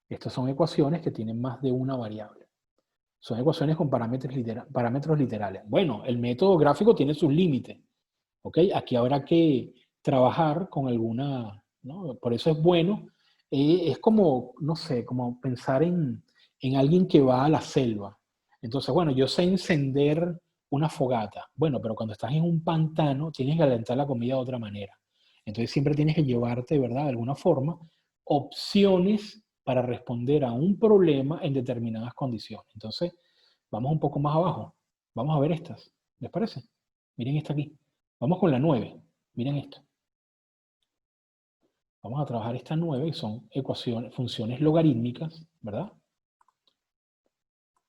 Estas son ecuaciones que tienen más de una variable. Son ecuaciones con parámetros literales. Bueno, el método gráfico tiene sus límites. ¿Ok? Aquí habrá que trabajar con alguna, ¿no? Por eso es bueno. Es como, no sé, como pensar en alguien que va a la selva. Entonces, bueno, yo sé encender una fogata. Bueno, pero cuando estás en un pantano, tienes que calentar la comida de otra manera. Entonces siempre tienes que llevarte, ¿verdad? De alguna forma, opciones para responder a un problema en determinadas condiciones. Entonces, vamos un poco más abajo. Vamos a ver estas. ¿Les parece? Miren esta aquí. Vamos con la 9. Miren esto. Vamos a trabajar esta 9, que son funciones logarítmicas, ¿verdad?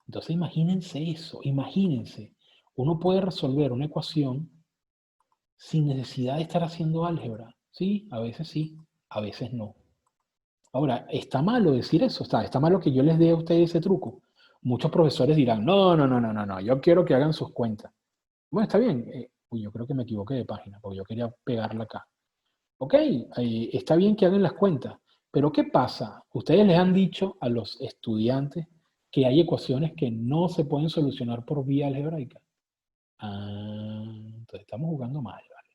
Entonces imagínense eso, imagínense. Uno puede resolver una ecuación sin necesidad de estar haciendo álgebra. Sí, a veces no. Ahora, ¿está malo decir eso? Está malo que yo les dé a ustedes ese truco. Muchos profesores dirán, no, yo quiero que hagan sus cuentas. Bueno, está bien. Uy, yo creo que me equivoqué de página, porque yo quería pegarla acá. Ok, está bien que hagan las cuentas, pero ¿qué pasa? Ustedes les han dicho a los estudiantes que hay ecuaciones que no se pueden solucionar por vía algebraica. Ah, entonces estamos jugando mal, ¿vale?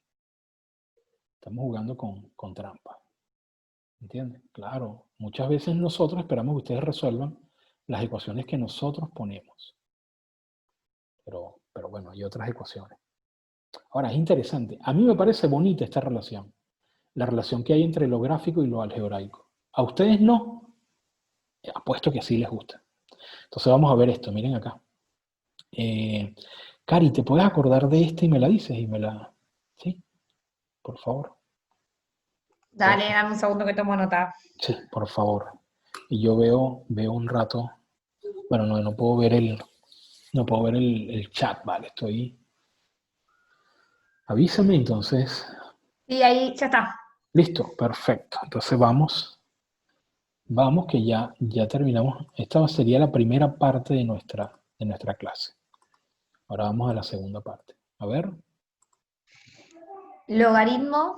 Estamos jugando con trampa. ¿Entienden? Claro, muchas veces nosotros esperamos que ustedes resuelvan las ecuaciones que nosotros ponemos. Pero bueno, hay otras ecuaciones. Ahora, es interesante. A mí me parece bonita esta relación. La relación que hay entre lo gráfico y lo algebraico. ¿A ustedes no? Apuesto que sí les gusta. Entonces vamos a ver esto, miren acá. Cari, ¿te puedes acordar de esta y me la dices? ¿Sí? Por favor. Dale, dame un segundo que tomo nota. Sí, por favor. Y yo veo un rato. Bueno, no puedo ver el chat, vale. Avísame entonces. Sí, ahí ya está. Listo, perfecto. Entonces vamos que ya terminamos. Esta sería la primera parte de nuestra clase. Ahora vamos a la segunda parte. A ver. Logaritmo.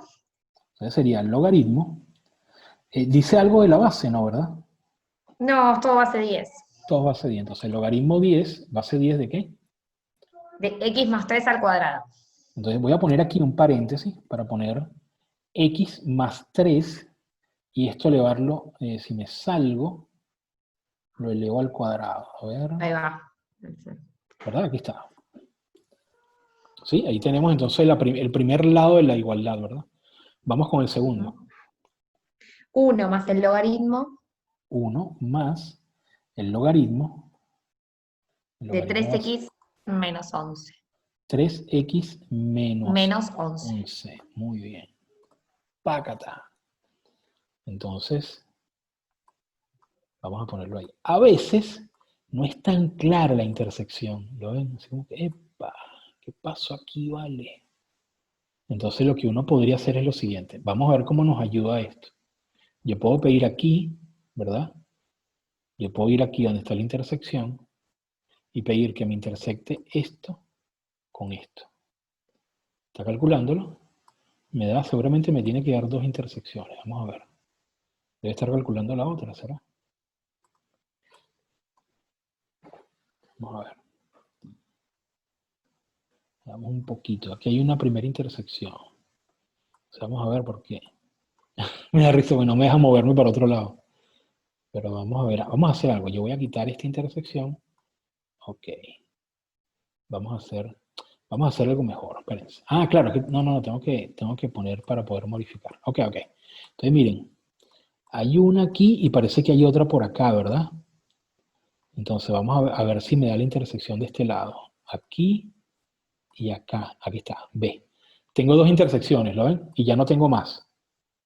Entonces sería el logaritmo. Dice algo de la base, ¿no? ¿Verdad? No, todo base 10. Todo base 10. Entonces el logaritmo 10, ¿base 10 de qué? De x más 3 al cuadrado. Entonces voy a poner aquí un paréntesis para poner x más 3 y esto elevarlo, si me salgo, lo elevo al cuadrado. A ver. Ahí va. ¿Verdad? Aquí está. Sí, ahí tenemos entonces el primer lado de la igualdad, ¿verdad? Vamos con el segundo. 1 más el logaritmo 1 más el logaritmo. de 3x menos 11. 3x Menos 11. 11. Muy bien. Pácata. Entonces, Vamos a ponerlo ahí. A veces no es tan clara la intersección. ¿Lo ven? Así como que, epa, ¿qué pasó aquí, vale? Entonces lo que uno podría hacer es lo siguiente. Vamos a ver cómo nos ayuda esto. Yo puedo pedir aquí, ¿verdad? Yo puedo ir aquí donde está la intersección y pedir que me intersecte esto con esto. ¿Está calculándolo? Me da, seguramente me tiene que dar dos intersecciones. Vamos a ver. Debe estar calculando la otra, ¿será? Vamos a ver. Vamos un poquito. Aquí hay una primera intersección. O sea, vamos a ver por qué. Me da risa, bueno, no me deja moverme para otro lado. Pero vamos a ver, vamos a hacer algo. Yo voy a quitar esta intersección. Ok. Vamos a hacer algo mejor. Espérense. Ah, claro, no, tengo que poner para poder modificar. Ok. Entonces miren, hay una aquí y parece que hay otra por acá, ¿verdad? Entonces vamos a ver si me da la intersección de este lado. Aquí y acá. Aquí está, B. Tengo dos intersecciones, ¿lo ven? Y ya no tengo más.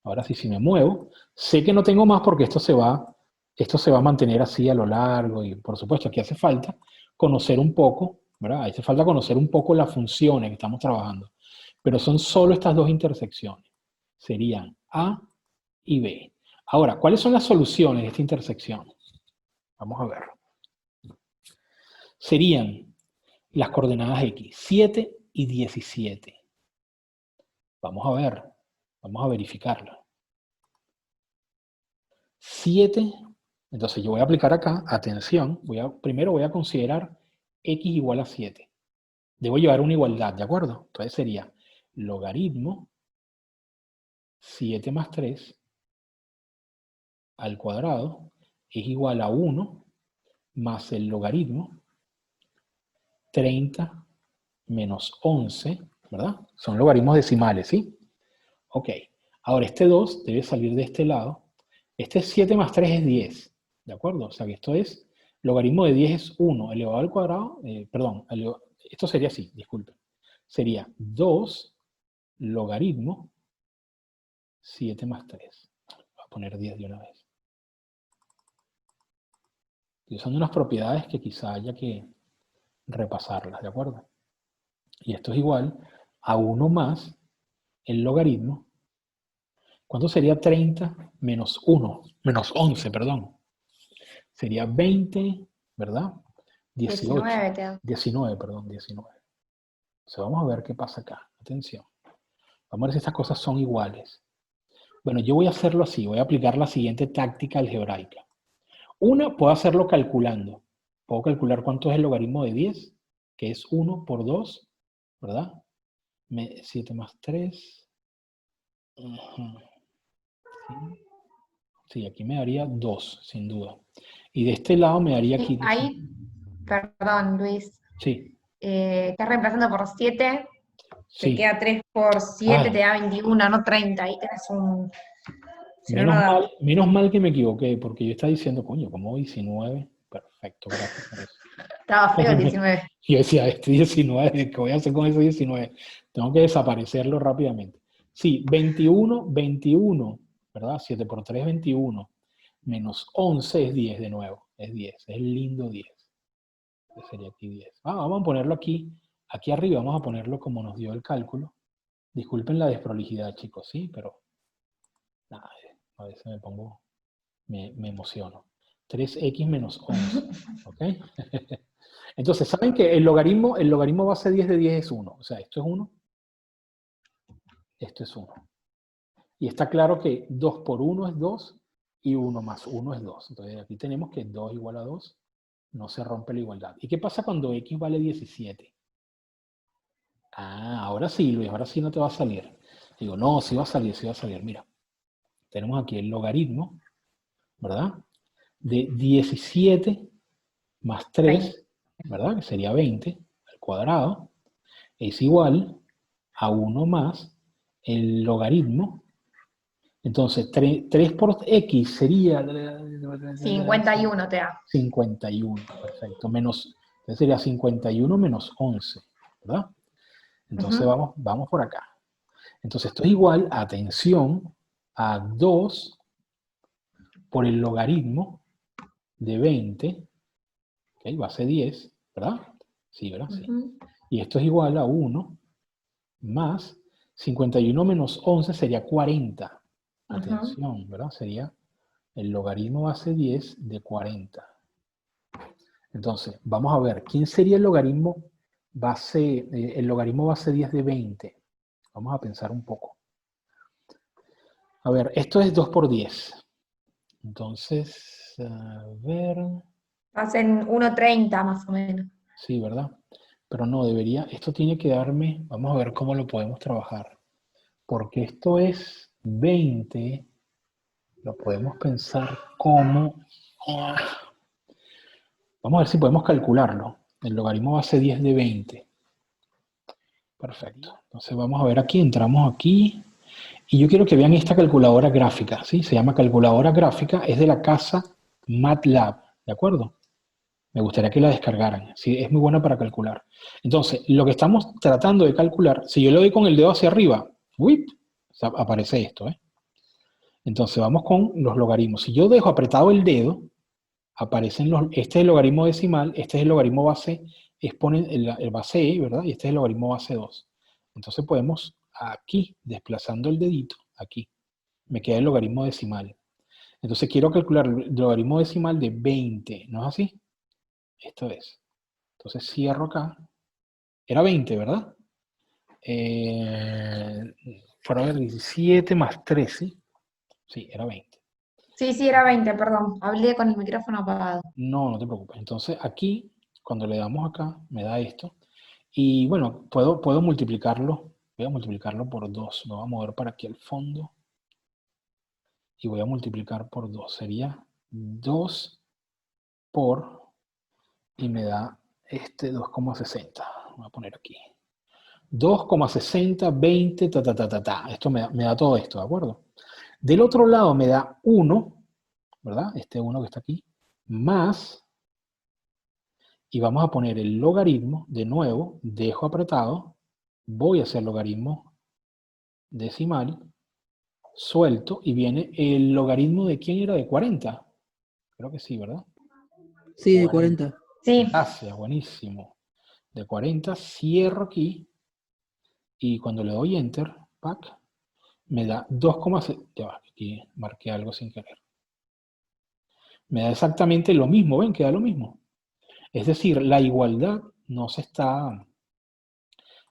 Ahora sí, si me muevo, sé que no tengo más porque esto se va a mantener así a lo largo y por supuesto aquí hace falta conocer un poco, ¿verdad? Hace falta conocer un poco las funciones que estamos trabajando. Pero son solo estas dos intersecciones. Serían A y B. Ahora, ¿cuáles son las soluciones de esta intersección? Vamos a ver. Serían las coordenadas X, 7 y 17. Vamos a ver, vamos a verificarlo. 7, entonces yo voy a aplicar acá, atención, primero voy a considerar X igual a 7. Debo llevar una igualdad, ¿de acuerdo? Entonces sería logaritmo 7 más 3 al cuadrado es igual a 1 más el logaritmo 30 menos 11, ¿verdad? Son logaritmos decimales, ¿sí? Ok, ahora este 2 debe salir de este lado. Este 7 más 3 es 10, ¿de acuerdo? O sea que esto es, logaritmo de 10 es 1 elevado al cuadrado, esto sería así, disculpen. Sería 2 logaritmo 7 más 3. Voy a poner 10 de una vez. Estoy usando unas propiedades que quizá haya que repasarlas, ¿de acuerdo? Y esto es igual a 1 más el logaritmo. ¿Cuánto sería 30 menos 1? Menos 11, perdón. Sería 20, ¿verdad? 18. 19 quedó. 19, perdón, 19. Entonces vamos a ver qué pasa acá. Atención. Vamos a ver si estas cosas son iguales. Bueno, yo voy a hacerlo así. Voy a aplicar la siguiente táctica algebraica. Una, puedo hacerlo calculando. Puedo calcular cuánto es el logaritmo de 10, que es 1 por 2, ¿verdad? 7 más 3. Sí, aquí me daría 2, sin duda. Y de este lado me daría aquí... Ahí, perdón, Luis. Sí. Estás reemplazando por 7, Sí. te queda 3 por 7, te da 21, no 30. Ahí tenés un... Si no, no da. Menos mal que me equivoqué, porque yo estaba diciendo, coño, ¿cómo 19? Perfecto, gracias por eso. Estaba feo el 19. Yo decía, este 19, ¿qué voy a hacer con ese 19? Tengo que desaparecerlo rápidamente. Sí, 21, ¿verdad? 7 por 3 es 21. Menos 11 es 10 de nuevo. Es 10, es el lindo 10. Este sería aquí 10. Vamos a ponerlo aquí arriba, vamos a ponerlo como nos dio el cálculo. Disculpen la desprolijidad, chicos, sí, pero nada, a veces me emociono. 3x menos 11, ¿ok? Entonces, ¿saben que el logaritmo base 10 de 10 es 1? O sea, esto es 1, esto es 1. Y está claro que 2 por 1 es 2 y 1 más 1 es 2. Entonces, aquí tenemos que 2 igual a 2, no se rompe la igualdad. ¿Y qué pasa cuando x vale 17? Ah, ahora sí, Luis, ahora sí no te va a salir. Digo, no, sí va a salir, sí va a salir. Mira, tenemos aquí el logaritmo, ¿verdad? De 17 más 3, ¿verdad? Que sería 20 al cuadrado, es igual a 1 más el logaritmo. Entonces, 3 por x sería... 51 te da. 51, perfecto. Entonces sería 51 menos 11, ¿verdad? Entonces vamos por acá. Entonces esto es igual, atención, a 2 por el logaritmo de 20, ¿ok? Base 10, ¿verdad? Sí, ¿verdad? Sí. Y esto es igual a 1 más 51 menos 11 sería 40. Atención, ¿verdad? Sería el logaritmo base 10 de 40. Entonces, vamos a ver, ¿quién sería el logaritmo base 10 de 20? Vamos a pensar un poco. A ver, esto es 2 por 10. Entonces, a ver... Hacen 1,30 más o menos. Sí, ¿verdad? Pero no, debería... Esto tiene que darme... Vamos a ver cómo lo podemos trabajar. Porque esto es 20. Lo podemos pensar como... Vamos a ver si podemos calcularlo. El logaritmo base 10 de 20. Perfecto. Entonces vamos a ver aquí, entramos aquí. Y yo quiero que vean esta calculadora gráfica, ¿sí? Se llama calculadora gráfica, es de la casa MATLAB, ¿de acuerdo? Me gustaría que la descargaran, sí, es muy buena para calcular. Entonces, lo que estamos tratando de calcular, si yo le doy con el dedo hacia arriba, ¡whip! Aparece esto, ¿eh? Entonces vamos con los logaritmos. Si yo dejo apretado el dedo, aparecen este es el logaritmo decimal, este es el logaritmo base, el base E, ¿verdad? Y este es el logaritmo base 2. Entonces podemos, aquí, desplazando el dedito, aquí, me queda el logaritmo decimal. Entonces quiero calcular el logaritmo decimal de 20, ¿no es así? Esto es. Entonces cierro acá. Era 20, ¿verdad? Fueron 17 más 3, ¿sí? Sí, era 20. Sí, era 20, perdón. Hablé con el micrófono apagado. No, no te preocupes. Entonces aquí, cuando le damos acá, me da esto. Y bueno, puedo multiplicarlo. Voy a multiplicarlo por 2. Me voy a mover para aquí al fondo. Y voy a multiplicar por 2. Sería 2 por... Y me da 2,60. Voy a poner aquí. 2,60, 20, Esto me da todo esto, ¿de acuerdo? Del otro lado me da 1, ¿verdad? Este 1 que está aquí, más, y vamos a poner el logaritmo, de nuevo, dejo apretado, voy a hacer logaritmo decimal, suelto, y viene el logaritmo de ¿quién era? De 40. Creo que sí, ¿verdad? Sí, de 40. Sí. Gracias, buenísimo. De 40, cierro aquí, y cuando le doy Enter, pack, me da 2,6, ya va, aquí marqué algo sin querer. Me da exactamente lo mismo, ¿ven? Queda lo mismo. Es decir, la igualdad no se está,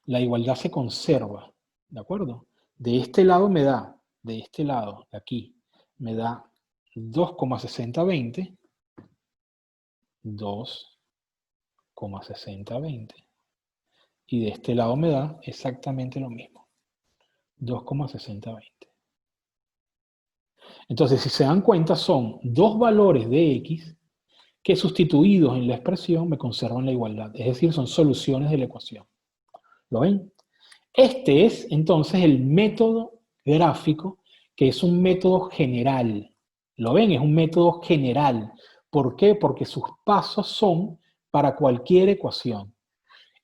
la igualdad se conserva, ¿de acuerdo? De este lado me da, de este lado, de aquí, me da 2,6020, 2,6020. Y de este lado me da exactamente lo mismo, 2,6020. Entonces, si se dan cuenta, son dos valores de X que sustituidos en la expresión me conservan la igualdad. Es decir, son soluciones de la ecuación. ¿Lo ven? Este es entonces el método gráfico, que es un método general. ¿Lo ven? Es un método general. ¿Por qué? Porque sus pasos son para cualquier ecuación.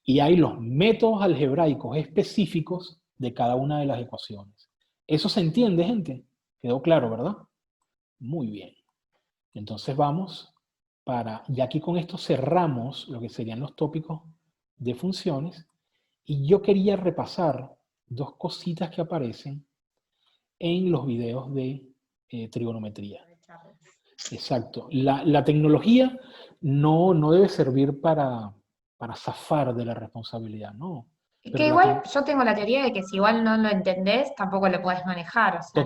Y hay los métodos algebraicos específicos de cada una de las ecuaciones. ¿Eso se entiende, gente? ¿Quedó claro, verdad? Muy bien. Entonces vamos y aquí con esto cerramos lo que serían los tópicos de funciones, y yo quería repasar dos cositas que aparecen en los videos de trigonometría. Exacto. La tecnología no debe servir para zafar de la responsabilidad, ¿no? Y Pero que igual yo tengo la teoría de que si igual no lo entendés, tampoco lo podés manejar. O sea,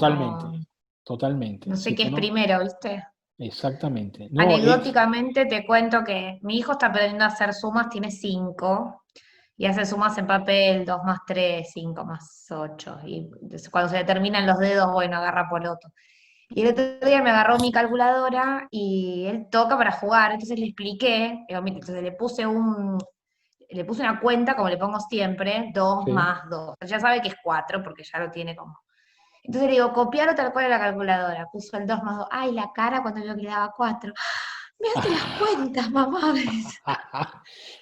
totalmente. no sé Si qué tú es no, primero, ¿viste? exactamente. No, Anecdóticamente te cuento que mi hijo está aprendiendo a hacer sumas, tiene 5, y hace sumas en papel, 2 más 3, 5 más 8. Y entonces cuando se le terminan los dedos, bueno, agarra por otro. Y el otro día me agarró mi calculadora y él toca para jugar, entonces le expliqué, entonces le puse una cuenta, como le pongo siempre, 2 sí. más 2. Ya sabe que es 4 porque ya lo tiene como. Entonces le digo, copiarlo tal cual en la calculadora. Puso el 2 más 2. Ay, la cara cuando vio que le daba 4. Me hace las cuentas, mamá.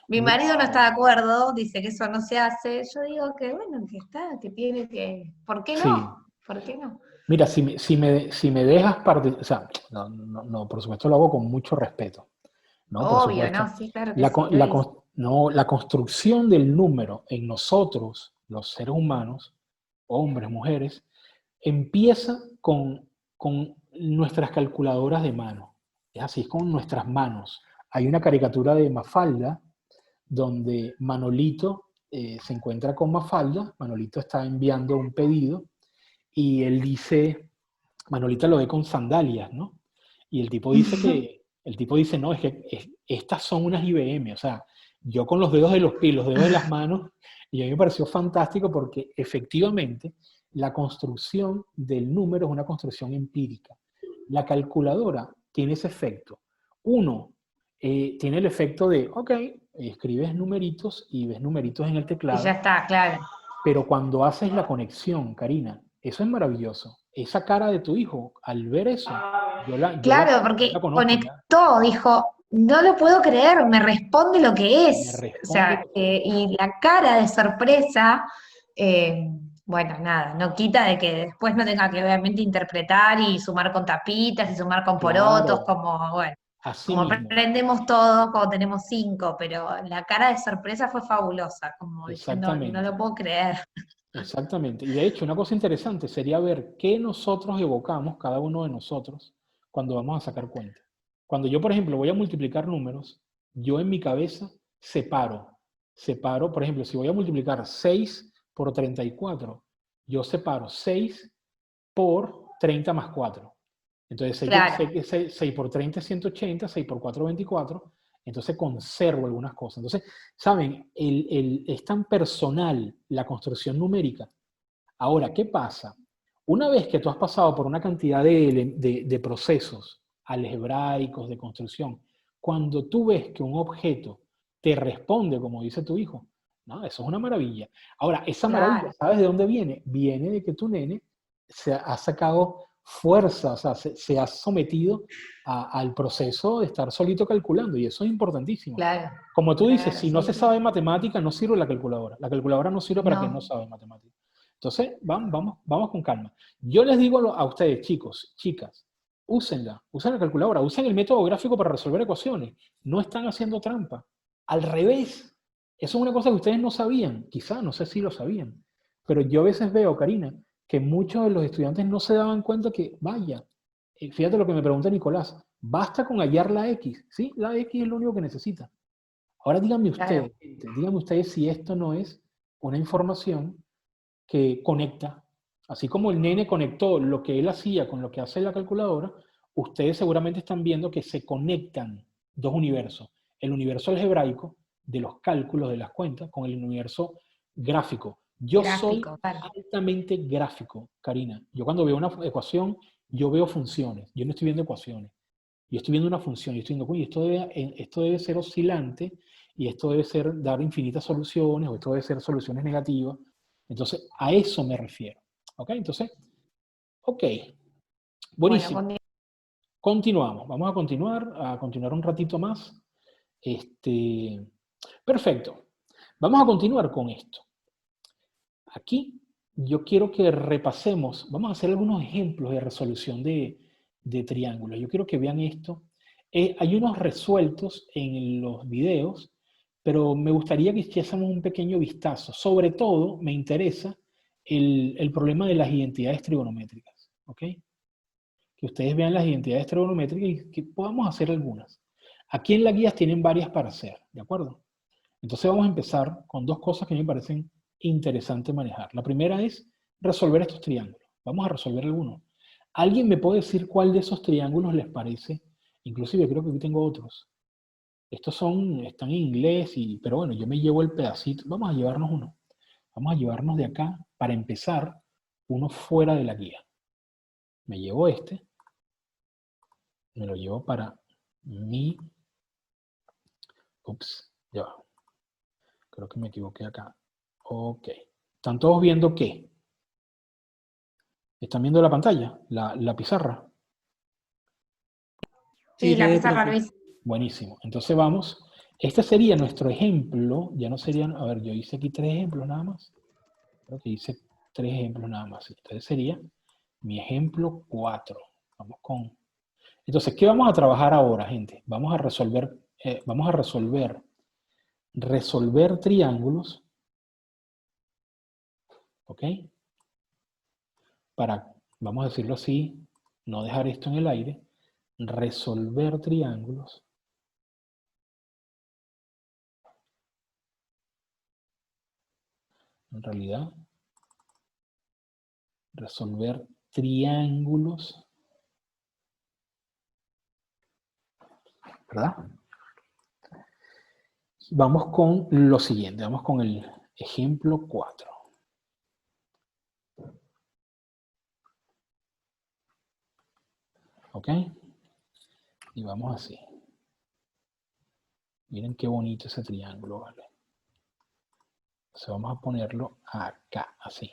Mi marido no está de Wow. acuerdo, dice que eso no se hace. Yo digo que bueno, que está, que tiene que. ¿Por qué Sí, no? ¿Por qué no? Mira, si me dejas partir, o sea, no, por supuesto lo hago con mucho respeto, ¿no? Por Obvio, ¿no? supuesto. Sí, claro que sí, Luis. No, la construcción del número en nosotros, los seres humanos, hombres, mujeres, empieza con nuestras calculadoras de mano. Es así, es con nuestras manos. Hay una caricatura de Mafalda donde Manolito se encuentra con Mafalda, Manolito está enviando un pedido y él dice, Manolito lo ve con sandalias, ¿no? Y el tipo dice, no, estas son unas IBM, o sea, yo con los dedos de los pies, los dedos de las manos, y a mí me pareció fantástico porque efectivamente la construcción del número es una construcción empírica. La calculadora tiene ese efecto. Uno, tiene el efecto de, ok, escribes numeritos y ves numeritos en el Y ya teclado, está, claro. pero cuando haces la conexión, Karina, eso es maravilloso. Esa cara de tu hijo, al ver eso, Claro, yo porque la conozco ya. conectó, dijo, no lo puedo creer, me responde lo que Me es. O responde sea, lo que es. y la cara de sorpresa, bueno, nada, no quita de que después no tenga que obviamente interpretar y sumar con tapitas y sumar con porotos, Claro, como, bueno, así como mismo, aprendemos todos cuando tenemos 5, pero la cara de sorpresa fue fabulosa, como diciendo, no exactamente, lo puedo creer. exactamente. Y de hecho, una cosa interesante sería ver qué nosotros evocamos, cada uno de nosotros, cuando vamos a sacar cuenta. Cuando yo, por ejemplo, voy a multiplicar números, yo en mi cabeza separo, por ejemplo, si voy a multiplicar 6 por 34, yo separo 6 por 30 más 4. Entonces sé Claro, que 6 por 30 es 180, 6 por 4 24, entonces conservo algunas cosas. Entonces, ¿saben? Es tan personal la construcción numérica. Ahora, ¿qué pasa? Una vez que tú has pasado por una cantidad de procesos algebraicos de construcción, cuando tú ves que un objeto te responde, como dice tu hijo, no, eso es una maravilla. Ahora, esa maravilla, claro, ¿sabes de dónde viene? Viene de que tu nene se ha sacado fuerza, o sea, se ha sometido al proceso de estar solito calculando, y eso es importantísimo. claro, Como tú dices, claro, si no sí, se sí. sabe matemática, no sirve la calculadora. La calculadora no sirve para quien no No, sabe matemática. Entonces, vamos con calma. Yo les digo a ustedes, chicos, chicas, usen la calculadora, usen el método gráfico para resolver ecuaciones. No están haciendo trampa. Al revés, eso es una cosa que ustedes no sabían, quizá, no sé si lo sabían, pero yo a veces veo, Karina, que muchos de los estudiantes no se daban cuenta que, vaya, fíjate lo que me pregunta Nicolás, basta con hallar la X, ¿sí? La X es lo único que necesita. Ahora claro. díganme ustedes si esto no es una información que conecta. Así como el nene conectó lo que él hacía con lo que hace la calculadora, ustedes seguramente están viendo que se conectan dos universos. El universo algebraico de los cálculos de las cuentas con el universo gráfico. Yo soy Gráfico, claro. altamente gráfico, Karina. Yo cuando veo una ecuación, yo veo funciones. Yo no estoy viendo ecuaciones. Yo estoy viendo una función y estoy diciendo, uy, esto debe ser oscilante y esto debe ser dar infinitas soluciones o esto debe ser soluciones negativas. Entonces, a eso me refiero. ¿Ok? Entonces, ok, Bueno, buenísimo. Continuamos. Vamos a continuar un ratito más. Este, perfecto. Vamos a continuar con esto. Aquí yo quiero que repasemos, vamos a hacer algunos ejemplos de resolución de triángulos. Yo quiero que vean esto. Hay unos resueltos en los videos, pero me gustaría que hiciésemos un pequeño vistazo. Sobre todo me interesa el problema de las identidades trigonométricas. ¿Ok? Que ustedes vean las identidades trigonométricas y que podamos hacer algunas. Aquí en la guía tienen varias para hacer, ¿de acuerdo? Entonces vamos a empezar con dos cosas que me parecen interesantes manejar. La primera es resolver estos triángulos. Vamos a resolver algunos. ¿Alguien me puede decir cuál de esos triángulos les parece? Inclusive creo que aquí tengo otros. Están en inglés, pero bueno, yo me llevo el pedacito. Vamos a llevarnos uno. Vamos a llevarnos de acá, para empezar, uno fuera de la guía. Me llevo este, me lo llevo para mi... Ups, ya va. Creo que me equivoqué acá. Ok. ¿Están todos viendo qué? ¿Están viendo la pantalla? La pizarra. Sí, Sí, se la ve, pizarra, profe. Luis. Buenísimo. Entonces vamos. Este sería nuestro ejemplo. Ya no serían... A ver, yo hice aquí 3 ejemplos nada más. Creo que hice 3 ejemplos nada más. Entonces sería Mi ejemplo 4. Vamos con... Entonces, ¿qué vamos a trabajar ahora, gente? Vamos a resolver triángulos, ¿ok? Para, vamos a decirlo así, no dejar esto en el aire, resolver triángulos. En realidad, resolver triángulos, ¿verdad? Vamos con lo siguiente, vamos con el ejemplo 4. ¿Ok? Y vamos así. Miren qué bonito ese triángulo, ¿vale? Entonces vamos a ponerlo acá, así.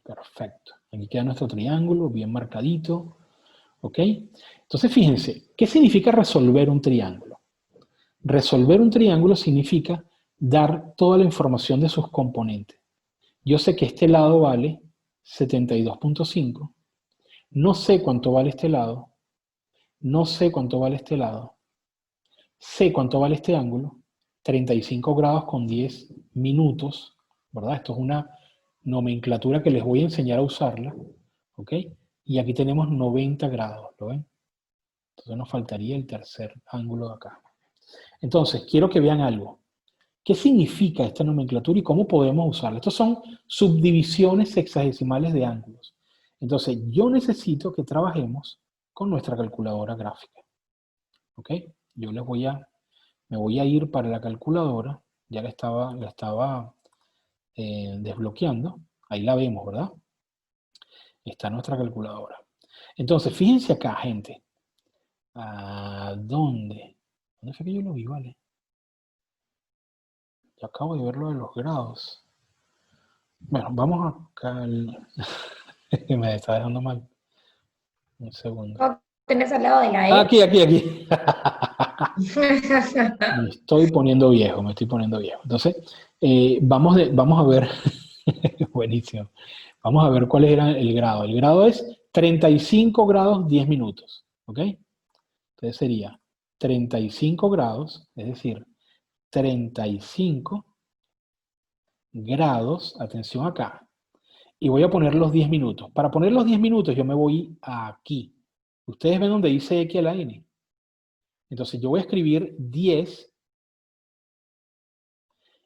Perfecto. Aquí queda nuestro triángulo, bien marcadito. ¿Ok? Entonces fíjense, ¿qué significa resolver un triángulo? Resolver un triángulo significa dar toda la información de sus componentes. Yo sé que este lado vale 72.5. No sé cuánto vale este lado. No sé cuánto vale este lado. Sé cuánto vale este ángulo. 35 grados con 10 minutos. ¿Verdad? Esto es una nomenclatura que les voy a enseñar a usarla. ¿Ok? Y aquí tenemos 90 grados. ¿Lo ven? Entonces nos faltaría el tercer ángulo de acá. Entonces, quiero que vean algo. ¿Qué significa esta nomenclatura y cómo podemos usarla? Estos son subdivisiones sexagesimales de ángulos. Entonces, yo necesito que trabajemos con nuestra calculadora gráfica. ¿Ok? Yo me voy a ir para la calculadora. Ya la estaba desbloqueando. Ahí la vemos, ¿verdad? Está nuestra calculadora. Entonces, fíjense acá, gente. ¿A dónde? ¿Dónde fue que yo lo vi, vale? Yo acabo de ver lo de los grados. Bueno, vamos acá. Me está dejando mal. Un segundo. ¿Lo tenés al lado de la E? Aquí. Me estoy poniendo viejo. Entonces, vamos a ver. Buenísimo. Vamos a ver cuál era el grado. El grado es 35 grados 10 minutos. ¿Ok? Entonces sería 35 grados, es decir, 35 grados, atención acá, y voy a poner los 10 minutos. Para poner los 10 minutos yo me voy aquí. Ustedes ven donde dice X a la N. Entonces yo voy a escribir 10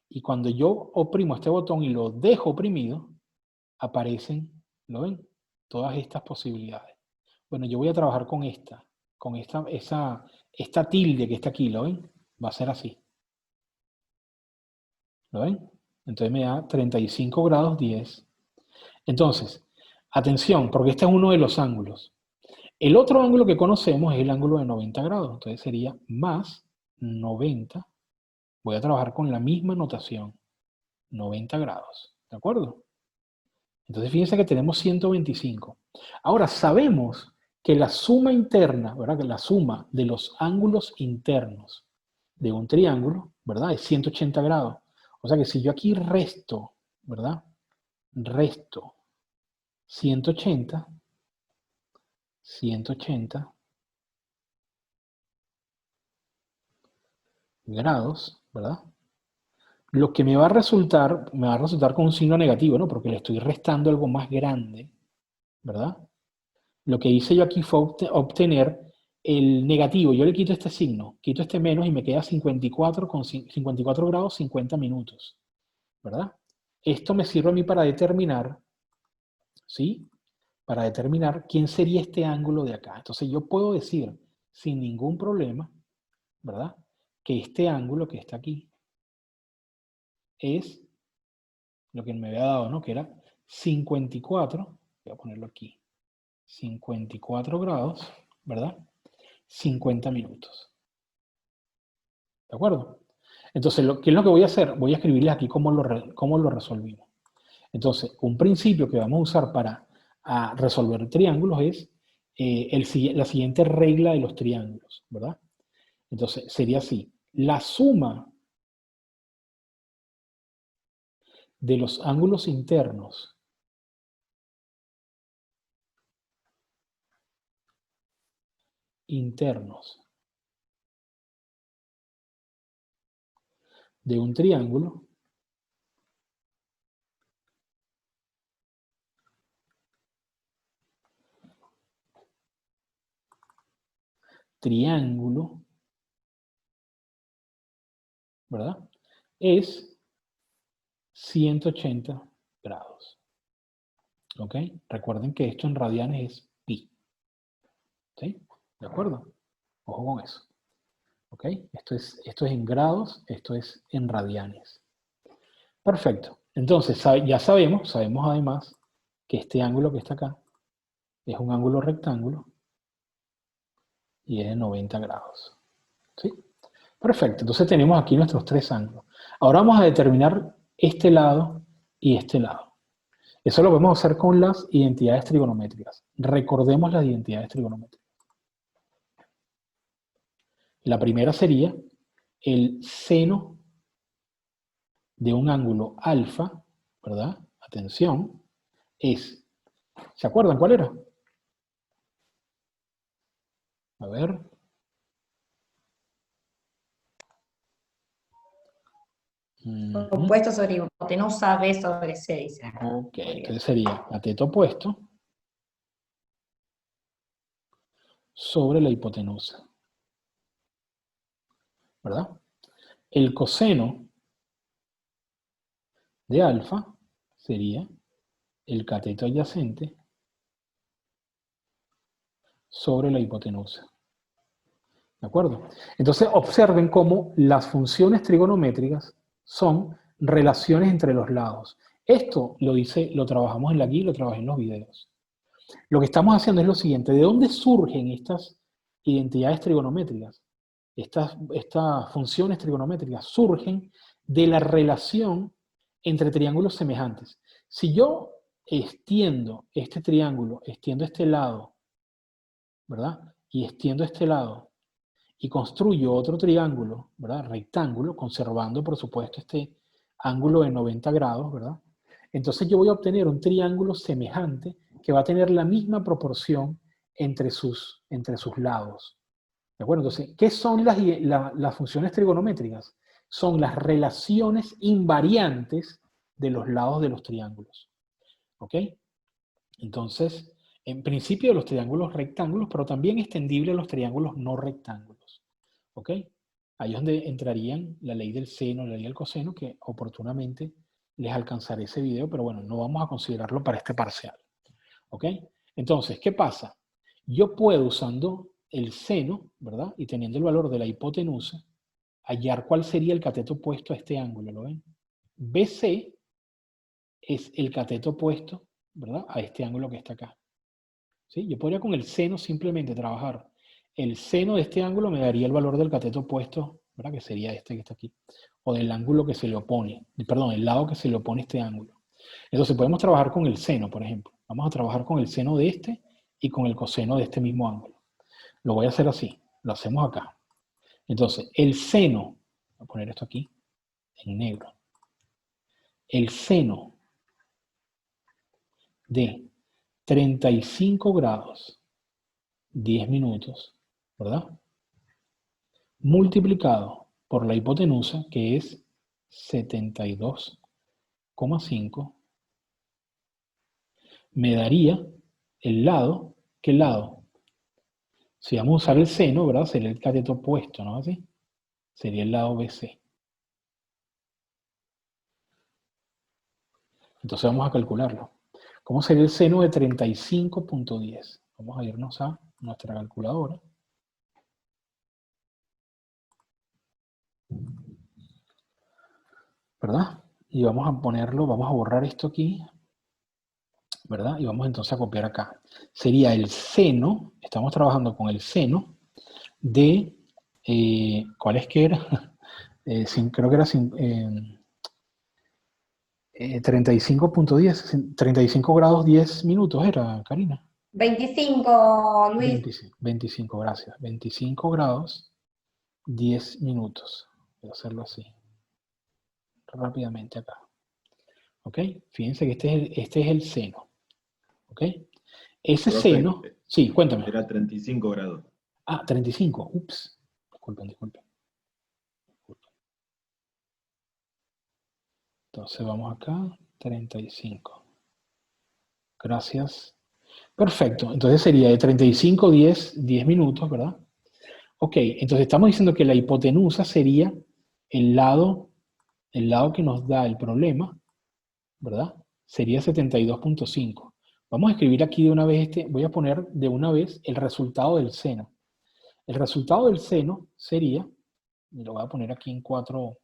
y cuando yo oprimo este botón y lo dejo oprimido, aparecen, ¿lo ven? Todas estas posibilidades. Bueno, yo voy a trabajar con esta tilde que está aquí, ¿lo ven? Va a ser así. ¿Lo ven? Entonces me da 35 grados 10. Entonces, atención, porque este es uno de los ángulos. El otro ángulo que conocemos es el ángulo de 90 grados. Entonces sería más 90. Voy a trabajar con la misma notación. 90 grados. ¿De acuerdo? Entonces fíjense que tenemos 125. Ahora sabemos que la suma interna, ¿verdad? Que la suma de los ángulos internos de un triángulo, ¿verdad? Es 180 grados. O sea que si yo aquí resto, ¿verdad? Resto 180 grados, ¿verdad? Lo que me va a resultar con un signo negativo, ¿no? Porque le estoy restando algo más grande, ¿verdad? Lo que hice yo aquí fue obtener el negativo. Yo le quito este signo, quito este menos y me queda 54 grados 50 minutos, ¿verdad? Esto me sirve a mí para determinar, ¿sí? Para determinar quién sería este ángulo de acá. Entonces yo puedo decir sin ningún problema, ¿verdad? Que este ángulo que está aquí es lo que me había dado, ¿no? Que era 54, voy a ponerlo aquí, 54 grados, ¿verdad? 50 minutos. ¿De acuerdo? Entonces, ¿qué es lo que voy a hacer? Voy a escribirles aquí cómo lo resolvimos. Entonces, un principio que vamos a usar para resolver triángulos es la siguiente regla de los triángulos, ¿verdad? Entonces, sería así. La suma de los ángulos internos de un triángulo ¿verdad? Es 180 grados. ¿Ok? Recuerden que esto en radianes es pi. ¿Sí? ¿De acuerdo? Ojo con eso. ¿Ok? Esto es en grados, esto es en radianes. Perfecto. Entonces, ya sabemos además que este ángulo que está acá es un ángulo rectángulo y es de 90 grados. ¿Sí? Perfecto. Entonces tenemos aquí nuestros tres ángulos. Ahora vamos a determinar este lado y este lado. Eso lo podemos hacer con las identidades trigonométricas. Recordemos las identidades trigonométricas. La primera sería el seno de un ángulo alfa, ¿verdad? Atención, ¿se acuerdan cuál era? A ver. Opuesto sobre hipotenusa, B sobre C, dice acá. Ok, entonces sería cateto opuesto sobre la hipotenusa, ¿verdad? El coseno de alfa sería el cateto adyacente sobre la hipotenusa. ¿De acuerdo? Entonces observen cómo las funciones trigonométricas son relaciones entre los lados. Esto lo trabajamos en la guía y lo trabajé en los videos. Lo que estamos haciendo es lo siguiente: ¿de dónde surgen estas identidades trigonométricas? Estas funciones trigonométricas surgen de la relación entre triángulos semejantes. Si yo extiendo este triángulo, extiendo este lado, ¿verdad? Y extiendo este lado, y construyo otro triángulo, ¿verdad? Rectángulo, conservando, por supuesto, este ángulo de 90 grados, ¿verdad? Entonces yo voy a obtener un triángulo semejante que va a tener la misma proporción entre sus lados. ¿De acuerdo? Entonces, ¿qué son las funciones trigonométricas? Son las relaciones invariantes de los lados de los triángulos. ¿Ok? Entonces, en principio de los triángulos rectángulos, pero también extendible a los triángulos no rectángulos. ¿Ok? Ahí es donde entrarían la ley del seno, la ley del coseno, que oportunamente les alcanzaré ese video, pero bueno, no vamos a considerarlo para este parcial. ¿Ok? Entonces, ¿qué pasa? Yo puedo, usando el seno, ¿verdad? Y teniendo el valor de la hipotenusa, hallar cuál sería el cateto opuesto a este ángulo, ¿lo ven? BC es el cateto opuesto, ¿verdad? A este ángulo que está acá. ¿Sí? Yo podría con el seno simplemente trabajar. El seno de este ángulo me daría el valor del cateto opuesto, ¿verdad? Que sería este que está aquí. O del ángulo que se le opone. Perdón, el lado que se le opone a este ángulo. Entonces podemos trabajar con el seno, por ejemplo. Vamos a trabajar con el seno de este y con el coseno de este mismo ángulo. Lo voy a hacer así. Lo hacemos acá. Entonces, el seno, voy a poner esto aquí en negro. El seno de 35 grados, 10 minutos, ¿verdad? Multiplicado por la hipotenusa, que es 72,5, me daría el lado, ¿qué lado? Si vamos a usar el seno, ¿verdad? Sería el cateto opuesto, ¿no? Así. Sería el lado BC. Entonces vamos a calcularlo. ¿Cómo sería el seno de 35,10? Vamos a irnos a nuestra calculadora. ¿Verdad? Y vamos a ponerlo, vamos a borrar esto aquí, ¿verdad? Y vamos entonces a copiar acá. Sería el seno, estamos trabajando con el seno de, ¿cuál es que era? Creo que era 35,10, 35 grados 10 minutos era, Karina. 25, Luis. 25, gracias. 25 grados 10 minutos. Voy a hacerlo así. Rápidamente acá. ¿Ok? Fíjense que este es el seno. ¿Ok? Ese Profe, seno... Sí, cuéntame. Era 35 grados. Ah, 35. Ups. Disculpen. Entonces vamos acá. 35. Gracias. Perfecto. Entonces sería de 35, 10 minutos, ¿verdad? Ok, entonces estamos diciendo que la hipotenusa sería el lado que nos da el problema, ¿verdad? Sería 72.5. Vamos a escribir aquí de una vez voy a poner de una vez el resultado del seno. El resultado del seno sería, y lo voy a poner aquí en 4,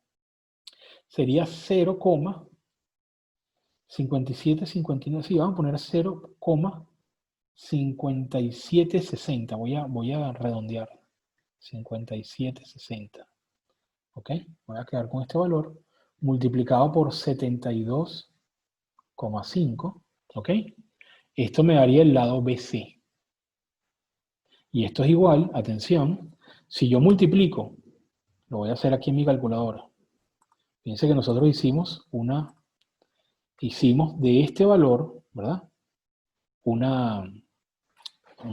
sería 0,5759, sí, vamos a poner 0,5760. Voy a redondear. 5760. ¿Ok? Voy a quedar con este valor multiplicado por 72,5. ¿Ok? Esto me daría el lado BC. Y esto es igual, atención, si yo multiplico, lo voy a hacer aquí en mi calculadora. Fíjense que nosotros hicimos de este valor, ¿verdad? Un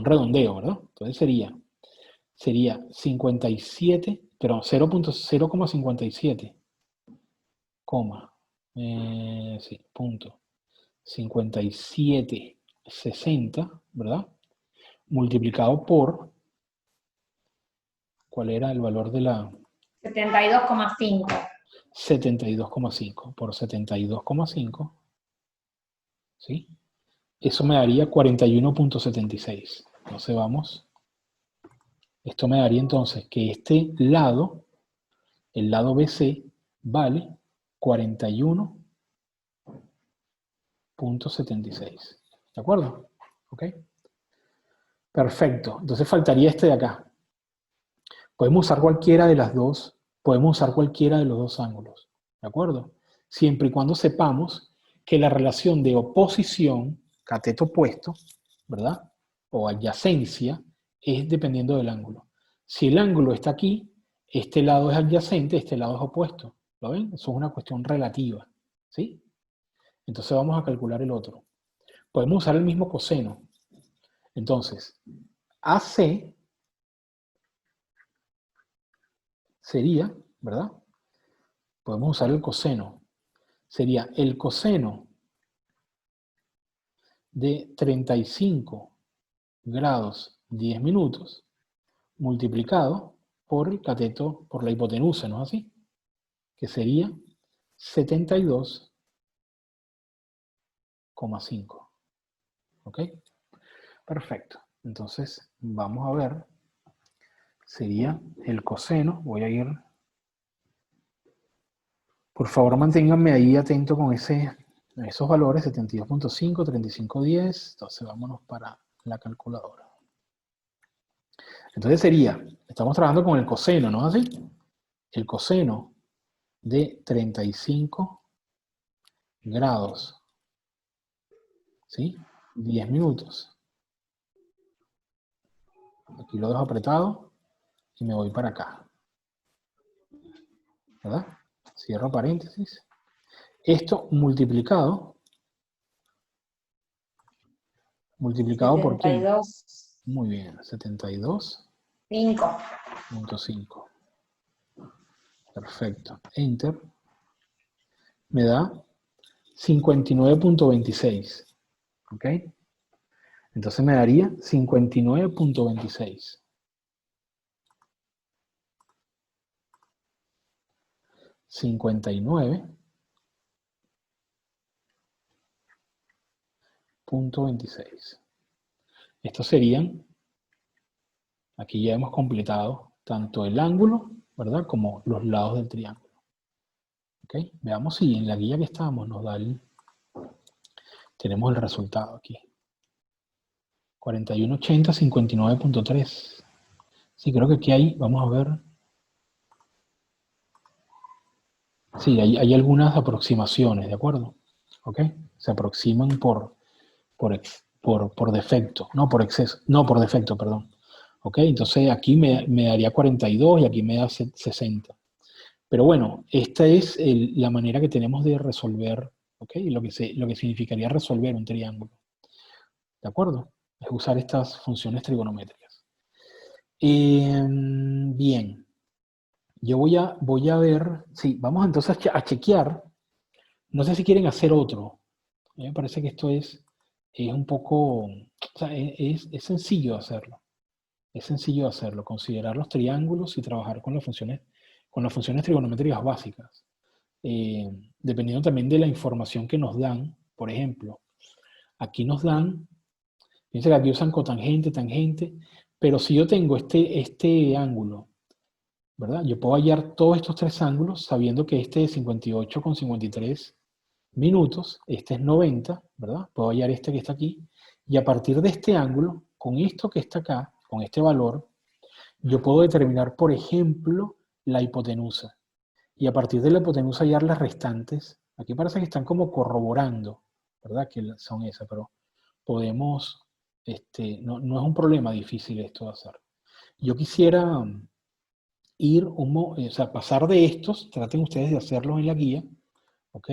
redondeo, ¿verdad? Entonces sería 57, pero 0,57, sí, punto 5760, ¿verdad? Multiplicado por, ¿cuál era el valor de la? 72,5. 72,5 por 72,5, ¿sí? Eso me daría 41.76. Entonces vamos. Esto me daría entonces que este lado, el lado BC, vale 41.76. ¿De acuerdo? ¿Ok? Perfecto. Entonces faltaría este de acá. Podemos usar cualquiera de las dos, podemos usar cualquiera de los dos ángulos. ¿De acuerdo? Siempre y cuando sepamos que la relación de oposición, cateto opuesto, ¿verdad? O adyacencia, es dependiendo del ángulo. Si el ángulo está aquí, este lado es adyacente, este lado es opuesto. ¿Lo ven? Eso es una cuestión relativa. ¿Sí? Entonces vamos a calcular el otro. Podemos usar el mismo coseno. Entonces, AC sería, ¿verdad? Podemos usar el coseno. Sería el coseno de 35 grados 10 minutos multiplicado por el cateto, por la hipotenusa, ¿no es así? Que sería 72,5. ¿Ok? Perfecto. Entonces, vamos a ver. Sería el coseno. Voy a ir. Por favor, manténganme ahí atento con esos valores, 72.5, 35.10. Entonces, vámonos para la calculadora. Entonces sería, estamos trabajando con el coseno, ¿no es así? El coseno de 35 grados, ¿sí? 10 minutos. Aquí lo dejo apretado y me voy para acá. ¿Verdad? Cierro paréntesis. Esto multiplicado por qué? 72. Muy bien, 5. 72.5. Perfecto. Enter. Me da 59.26. ¿Ok? Entonces me daría 59.26. 59.26. Estos serían, aquí ya hemos completado tanto el ángulo, ¿verdad? Como los lados del triángulo. ¿Ok? Veamos si en la guía que estábamos nos da tenemos el resultado aquí. 4180, 59.3. Sí, creo que aquí hay, vamos a ver. Sí, hay algunas aproximaciones, ¿de acuerdo? ¿Ok? Se aproximan por defecto, no por exceso, no por defecto, perdón. ¿Ok? Entonces aquí me daría 42 y aquí me da 60. Pero bueno, esta es la manera que tenemos de resolver ¿ok? Lo que significaría resolver un triángulo. ¿De acuerdo? Es usar estas funciones trigonométricas. Bien. Yo voy a ver, sí, vamos entonces a chequear. No sé si quieren hacer otro. A mí me parece que esto es un poco, o sea, es sencillo hacerlo. Es sencillo hacerlo, considerar los triángulos y trabajar con las funciones trigonométricas básicas. Dependiendo también de la información que nos dan, por ejemplo, aquí nos dan, fíjense que aquí usan cotangente, tangente, pero si yo tengo este ángulo, ¿verdad? Yo puedo hallar todos estos tres ángulos sabiendo que este es 58,53 minutos, este es 90, ¿verdad? Puedo hallar este que está aquí, y a partir de este ángulo, con esto que está acá, con este valor, yo puedo determinar, por ejemplo, la hipotenusa. Y a partir de la hipotenusa hallar las restantes. Aquí parece que están como corroborando, ¿verdad? Que son esas, pero podemos, no es un problema difícil esto de hacer. Yo quisiera o sea, pasar de estos, traten ustedes de hacerlos en la guía, ¿ok?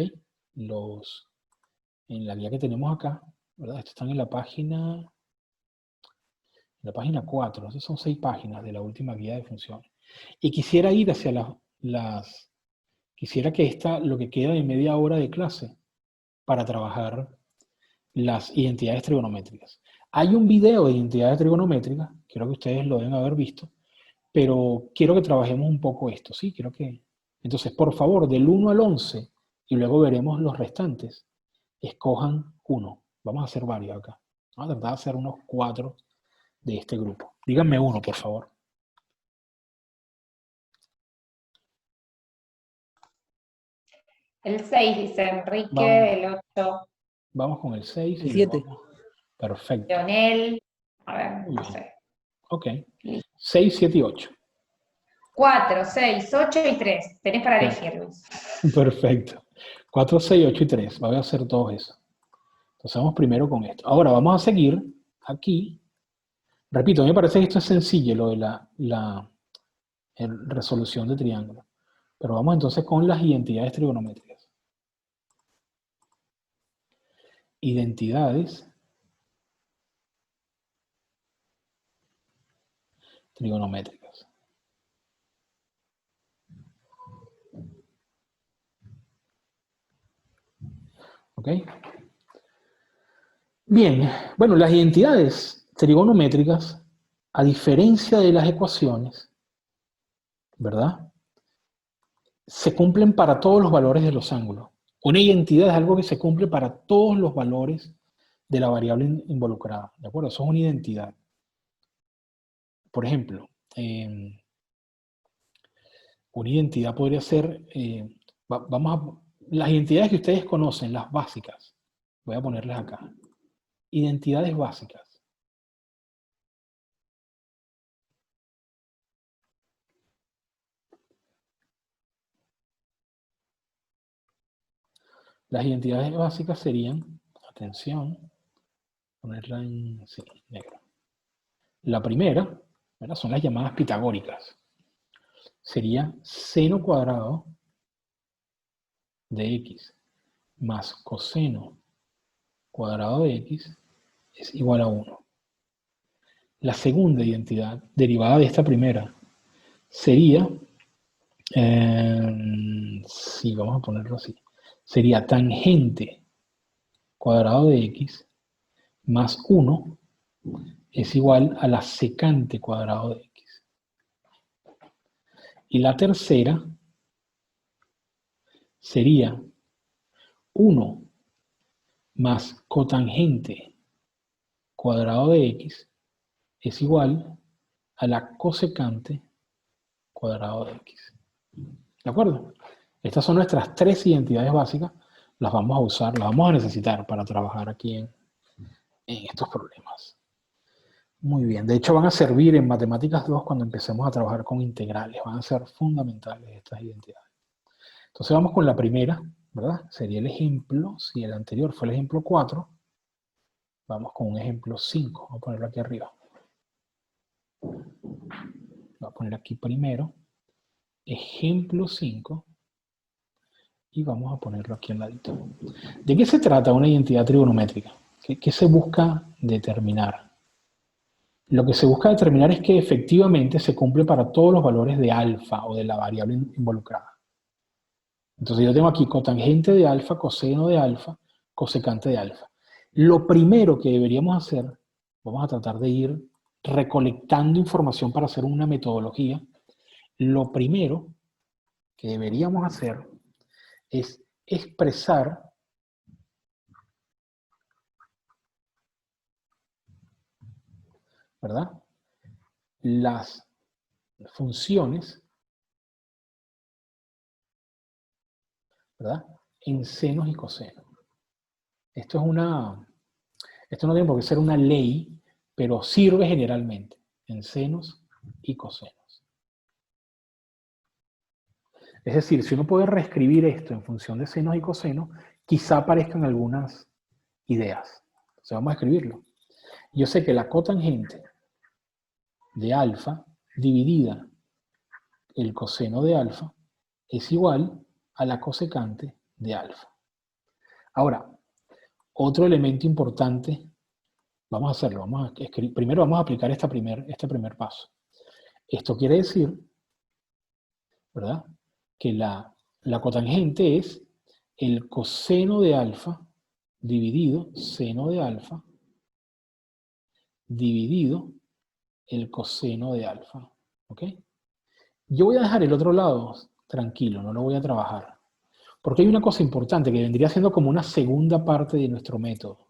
En la guía que tenemos acá, ¿verdad? Estos están en la página 4, esas son 6 páginas de la última guía de funciones. Y quisiera ir hacia quisiera que lo que queda de media hora de clase para trabajar las identidades trigonométricas. Hay un video de identidades trigonométricas, creo que ustedes lo deben haber visto, pero quiero que trabajemos un poco esto, ¿sí? Entonces, por favor, del 1 al 11, y luego veremos los restantes, escojan uno. Vamos a hacer varios acá. Vamos a tratar de hacer unos 4 de este grupo. Díganme uno, por favor. El 6 dice Enrique, Vamos, el 8, vamos con el 6 El y luego 7. vamos. Perfecto. Leonel, a ver, Muy no bien. sé. Ok. 6, 7 y 8. 4, 6, 8 y 3. Tenés para elegir, Luis. Perfecto. 4, 6, 8 y 3. Voy a hacer todo eso. Entonces vamos primero con esto. Ahora vamos a seguir aquí. Repito, a mí me parece que esto es sencillo, lo de la resolución de triángulo. Pero vamos entonces con las identidades trigonométricas. Identidades trigonométricas. ¿Ok? Bien, bueno, las identidades trigonométricas, a diferencia de las ecuaciones, ¿verdad? Se cumplen para todos los valores de los ángulos. Una identidad es algo que se cumple para todos los valores de la variable involucrada, ¿de acuerdo? Eso es una identidad. Por ejemplo, una identidad podría ser, las identidades que ustedes conocen, las básicas, voy a ponerlas acá. Identidades básicas. Las identidades básicas serían, atención, ponerla en sí, negro. La primera, ¿verdad? Son las llamadas pitagóricas. Sería seno cuadrado de x más coseno cuadrado de x es igual a 1. La segunda identidad, derivada de esta primera, sería, sí, vamos a ponerlo así, sería tangente cuadrado de x más 1 es igual a la secante cuadrado de x. Y la tercera sería 1 más cotangente cuadrado de x es igual a la cosecante cuadrado de x. ¿De acuerdo? Estas son nuestras 3 identidades básicas. Las vamos a usar, las vamos a necesitar para trabajar aquí en estos problemas. Muy bien. De hecho, van a servir en Matemáticas 2 cuando empecemos a trabajar con integrales. Van a ser fundamentales estas identidades. Entonces vamos con la primera, ¿verdad? Sería el ejemplo, si el anterior fue el ejemplo 4, vamos con un ejemplo 5. Vamos a ponerlo aquí arriba. Voy a poner aquí primero, ejemplo 5, Y vamos a ponerlo aquí al ladito. ¿De qué se trata una identidad trigonométrica? ¿Qué se busca determinar? Lo que se busca determinar es que efectivamente se cumple para todos los valores de alfa o de la variable involucrada. Entonces yo tengo aquí cotangente de alfa, coseno de alfa, cosecante de alfa. Lo primero que deberíamos hacer, vamos a tratar de ir recolectando información para hacer una metodología. Lo primero que deberíamos hacer es expresar, ¿verdad?, las funciones, ¿verdad?, en senos y cosenos. Esto no tiene por qué ser una ley, pero sirve generalmente en senos y cosenos. Es decir, si uno puede reescribir esto en función de senos y cosenos, quizá aparezcan algunas ideas. Entonces vamos a escribirlo. Yo sé que la cotangente de alfa dividida el coseno de alfa es igual a la cosecante de alfa. Ahora, otro elemento importante, vamos a hacerlo, vamos a escribir, primero vamos a aplicar este primer paso. Esto quiere decir, ¿verdad?, que la cotangente es el coseno de alfa dividido seno de alfa dividido el coseno de alfa. ¿Ok? Yo voy a dejar el otro lado tranquilo, no lo voy a trabajar. Porque hay una cosa importante que vendría siendo como una segunda parte de nuestro método.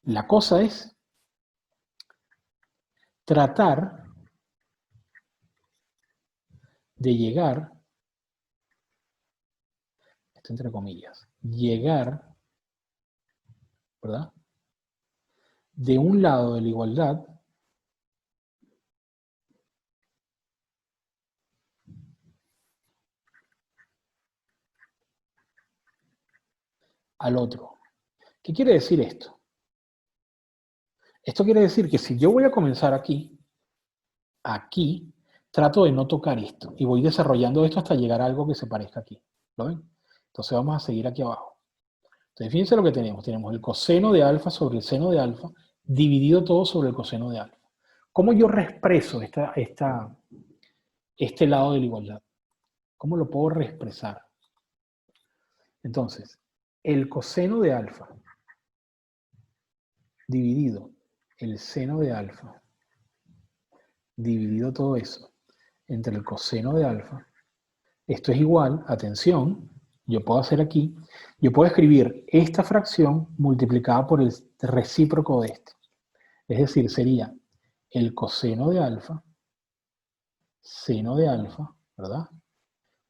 La cosa es tratar de llegar, esto entre comillas, llegar, ¿verdad?, de un lado de la igualdad al otro. ¿Qué quiere decir esto? Esto quiere decir que si yo voy a comenzar aquí, trato de no tocar esto y voy desarrollando esto hasta llegar a algo que se parezca aquí. ¿Lo ven? Entonces vamos a seguir aquí abajo. Entonces fíjense lo que tenemos. Tenemos el coseno de alfa sobre el seno de alfa dividido todo sobre el coseno de alfa. ¿Cómo yo reexpreso este lado de la igualdad? ¿Cómo lo puedo reexpresar? Entonces, el coseno de alfa dividido el seno de alfa dividido todo eso entre el coseno de alfa, esto es igual, atención, yo puedo hacer aquí, yo puedo escribir esta fracción multiplicada por el recíproco de este. Es decir, sería el coseno de alfa, seno de alfa, ¿verdad?,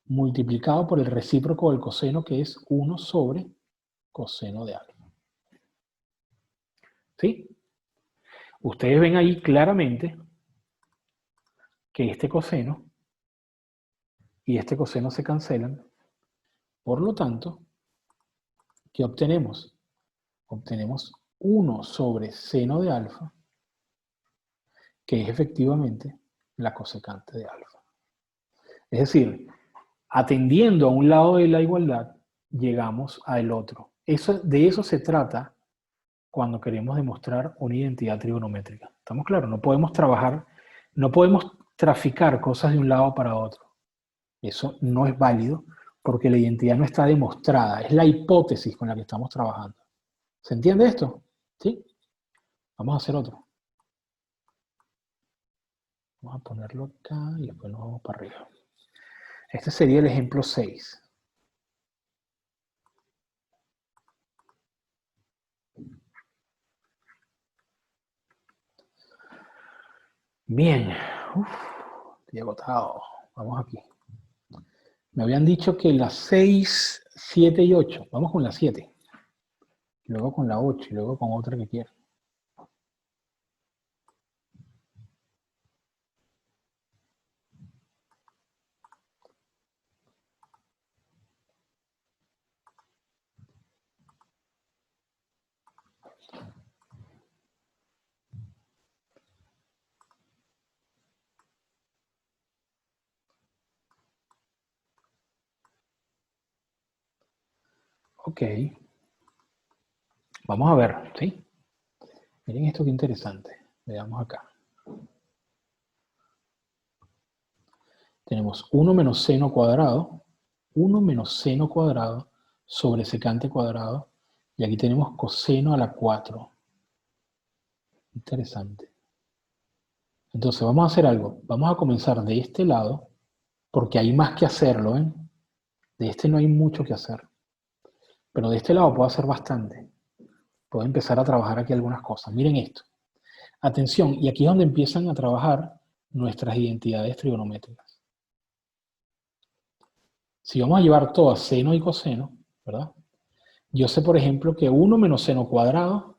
multiplicado por el recíproco del coseno, que es 1 sobre coseno de alfa. ¿Sí? Ustedes ven ahí claramente que este coseno y este coseno se cancelan. Por lo tanto, ¿qué obtenemos? Obtenemos 1 sobre seno de alfa, que es efectivamente la cosecante de alfa. Es decir, atendiendo a un lado de la igualdad, llegamos al otro. De eso se trata cuando queremos demostrar una identidad trigonométrica. ¿Estamos claros? No podemos trabajar, no podemos traficar cosas de un lado para otro. Eso no es válido porque la identidad no está demostrada. Es la hipótesis con la que estamos trabajando. ¿Se entiende esto? ¿Sí? Vamos a hacer otro. Vamos a ponerlo acá y después nos vamos para arriba. Este sería el ejemplo 6. Bien. Estoy agotado. Vamos aquí. Me habían dicho que las 6, 7 y 8. Vamos con la 7. Luego con la 8 y luego con otra que quiera. Ok. Vamos a ver, ¿sí? Miren esto qué interesante. Veamos acá. Tenemos 1 menos seno cuadrado, 1 menos seno cuadrado sobre secante cuadrado, y aquí tenemos coseno a la 4. Interesante. Entonces vamos a hacer algo. Vamos a comenzar de este lado, porque hay más que hacerlo, ¿eh? De este no hay mucho que hacer. Pero de este lado puedo hacer bastante. Puedo empezar a trabajar aquí algunas cosas. Miren esto. Atención, y aquí es donde empiezan a trabajar nuestras identidades trigonométricas. Si vamos a llevar todo a seno y coseno, ¿verdad? Yo sé, por ejemplo, que 1 menos seno cuadrado,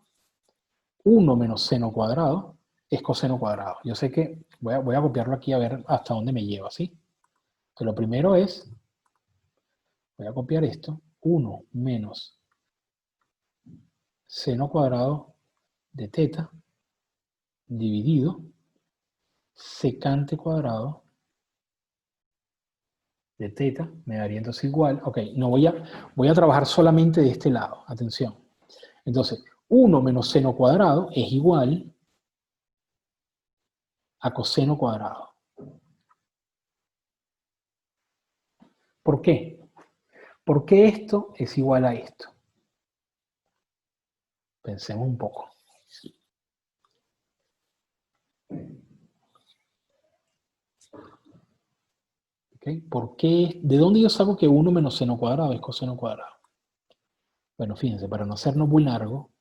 1 menos seno cuadrado es coseno cuadrado. Yo sé que voy a copiarlo aquí a ver hasta dónde me lleva, ¿sí? Entonces, lo primero es, voy a copiar esto, 1 menos seno cuadrado de teta dividido secante cuadrado de teta, me daría entonces igual. Ok, no voy a trabajar solamente de este lado, atención. Entonces, 1 menos seno cuadrado es igual a coseno cuadrado. ¿Por qué? ¿Por qué esto es igual a esto? Pensemos un poco. ¿Okay? ¿Por qué? ¿De dónde yo saco que 1 menos seno cuadrado es coseno cuadrado? Bueno, fíjense, para no hacernos muy largo,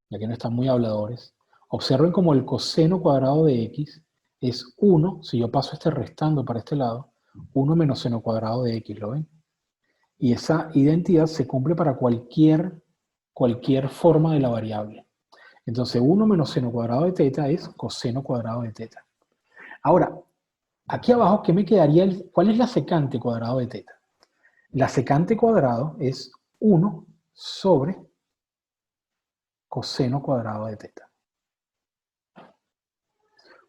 ya que no están muy habladores, observen como el coseno cuadrado de x es 1, si yo paso este restando para este lado, 1 menos seno cuadrado de x, ¿lo ven? Y esa identidad se cumple para cualquier forma de la variable. Entonces 1 menos seno cuadrado de teta es coseno cuadrado de teta. Ahora, aquí abajo, ¿qué me quedaría? ¿Cuál es la secante cuadrado de teta? La secante cuadrado es 1 sobre coseno cuadrado de teta.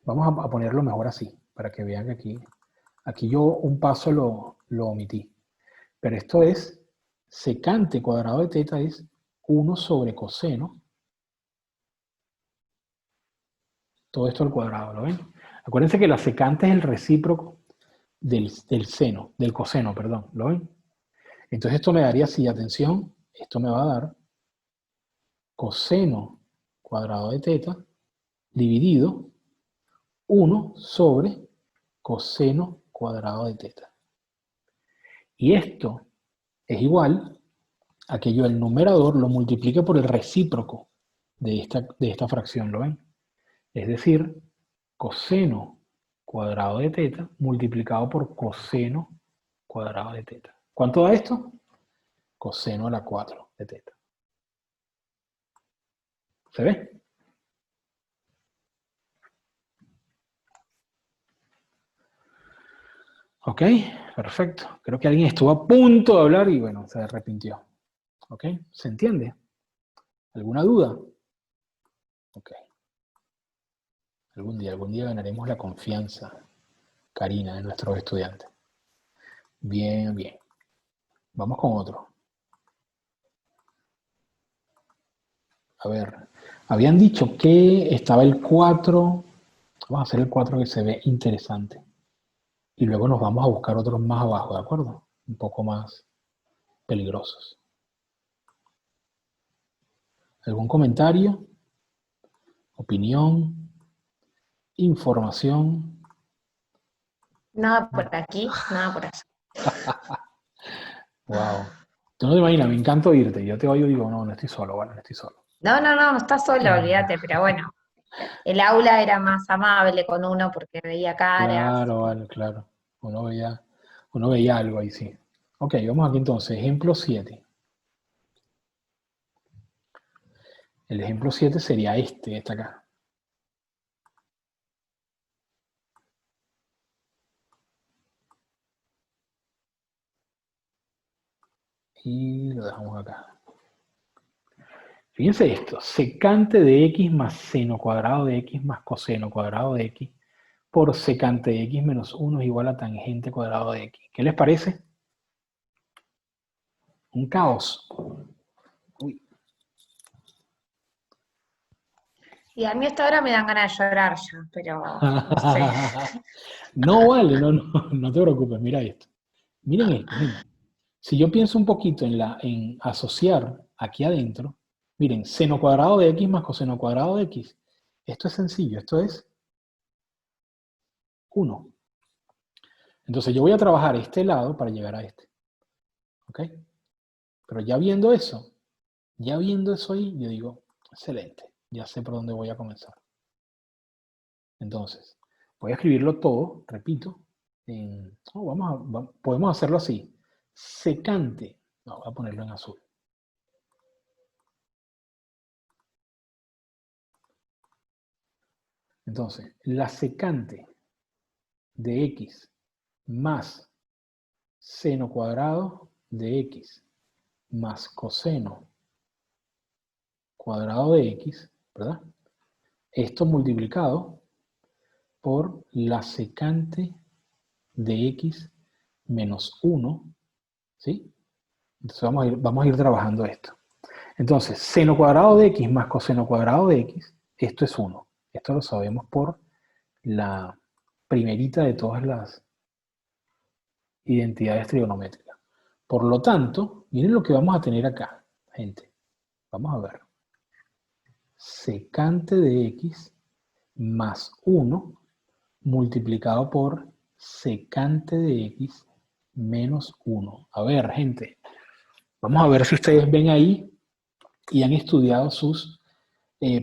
Vamos a ponerlo mejor así, para que vean que aquí yo un paso lo omití. Pero esto es, secante cuadrado de teta es 1 sobre coseno. Todo esto al cuadrado, ¿lo ven? Acuérdense que la secante es el recíproco del seno, del coseno, perdón, ¿lo ven? Entonces esto me daría así, atención, esto me va a dar coseno cuadrado de teta dividido 1 sobre coseno cuadrado de teta. Y esto es igual a que yo el numerador lo multiplique por el recíproco de esta fracción, ¿lo ven? Es decir, coseno cuadrado de teta multiplicado por coseno cuadrado de teta. ¿Cuánto da esto? Coseno a la 4 de teta. ¿Se ve? Ok, perfecto. Creo que alguien estuvo a punto de hablar y bueno, se arrepintió. Ok, ¿se entiende? ¿Alguna duda? Ok. Algún día ganaremos la confianza, Karina, de nuestros estudiantes. Bien, bien. Vamos con otro. A ver, habían dicho que estaba el 4. Vamos a hacer el 4 que se ve interesante. Y luego nos vamos a buscar otros más abajo, ¿de acuerdo? Un poco más peligrosos. ¿Algún comentario? ¿Opinión? ¿Información? Nada por aquí, nada por allá. Wow. Tú no te imaginas, me encanta oírte. Yo te oigo y digo, no estoy solo, bueno, no estoy solo. No estás sola, olvídate, pero bueno, el aula era más amable con uno porque veía caras. Claro, vale, claro. Uno veía algo ahí, sí. Ok, vamos aquí entonces. Ejemplo 7. El ejemplo 7 sería este acá. Y lo dejamos acá. Fíjense esto, secante de x más seno cuadrado de x más coseno cuadrado de x por secante de x menos 1 es igual a tangente cuadrado de x. ¿Qué les parece? Un caos. Uy. Y a mí hasta ahora me dan ganas de llorar ya, pero no sé. No vale, no te preocupes, mira esto. Miren esto, gente. Si yo pienso un poquito en asociar aquí adentro, miren, seno cuadrado de x más coseno cuadrado de x. Esto es sencillo, esto es 1. Entonces yo voy a trabajar este lado para llegar a este. ¿Ok? Pero ya viendo eso ahí, yo digo, excelente, ya sé por dónde voy a comenzar. Entonces, voy a escribirlo todo, repito. Podemos hacerlo así. Secante. No, voy a ponerlo en azul. Entonces, la secante de x más seno cuadrado de x más coseno cuadrado de x, ¿verdad? Esto multiplicado por la secante de x menos 1, ¿sí? Entonces vamos a ir trabajando esto. Entonces, seno cuadrado de x más coseno cuadrado de x, esto es 1. Esto lo sabemos por la primerita de todas las identidades trigonométricas. Por lo tanto, miren lo que vamos a tener acá, gente. Vamos a ver. Secante de x más 1 multiplicado por secante de x menos 1. A ver, gente. Vamos a ver si ustedes ven ahí y han estudiado sus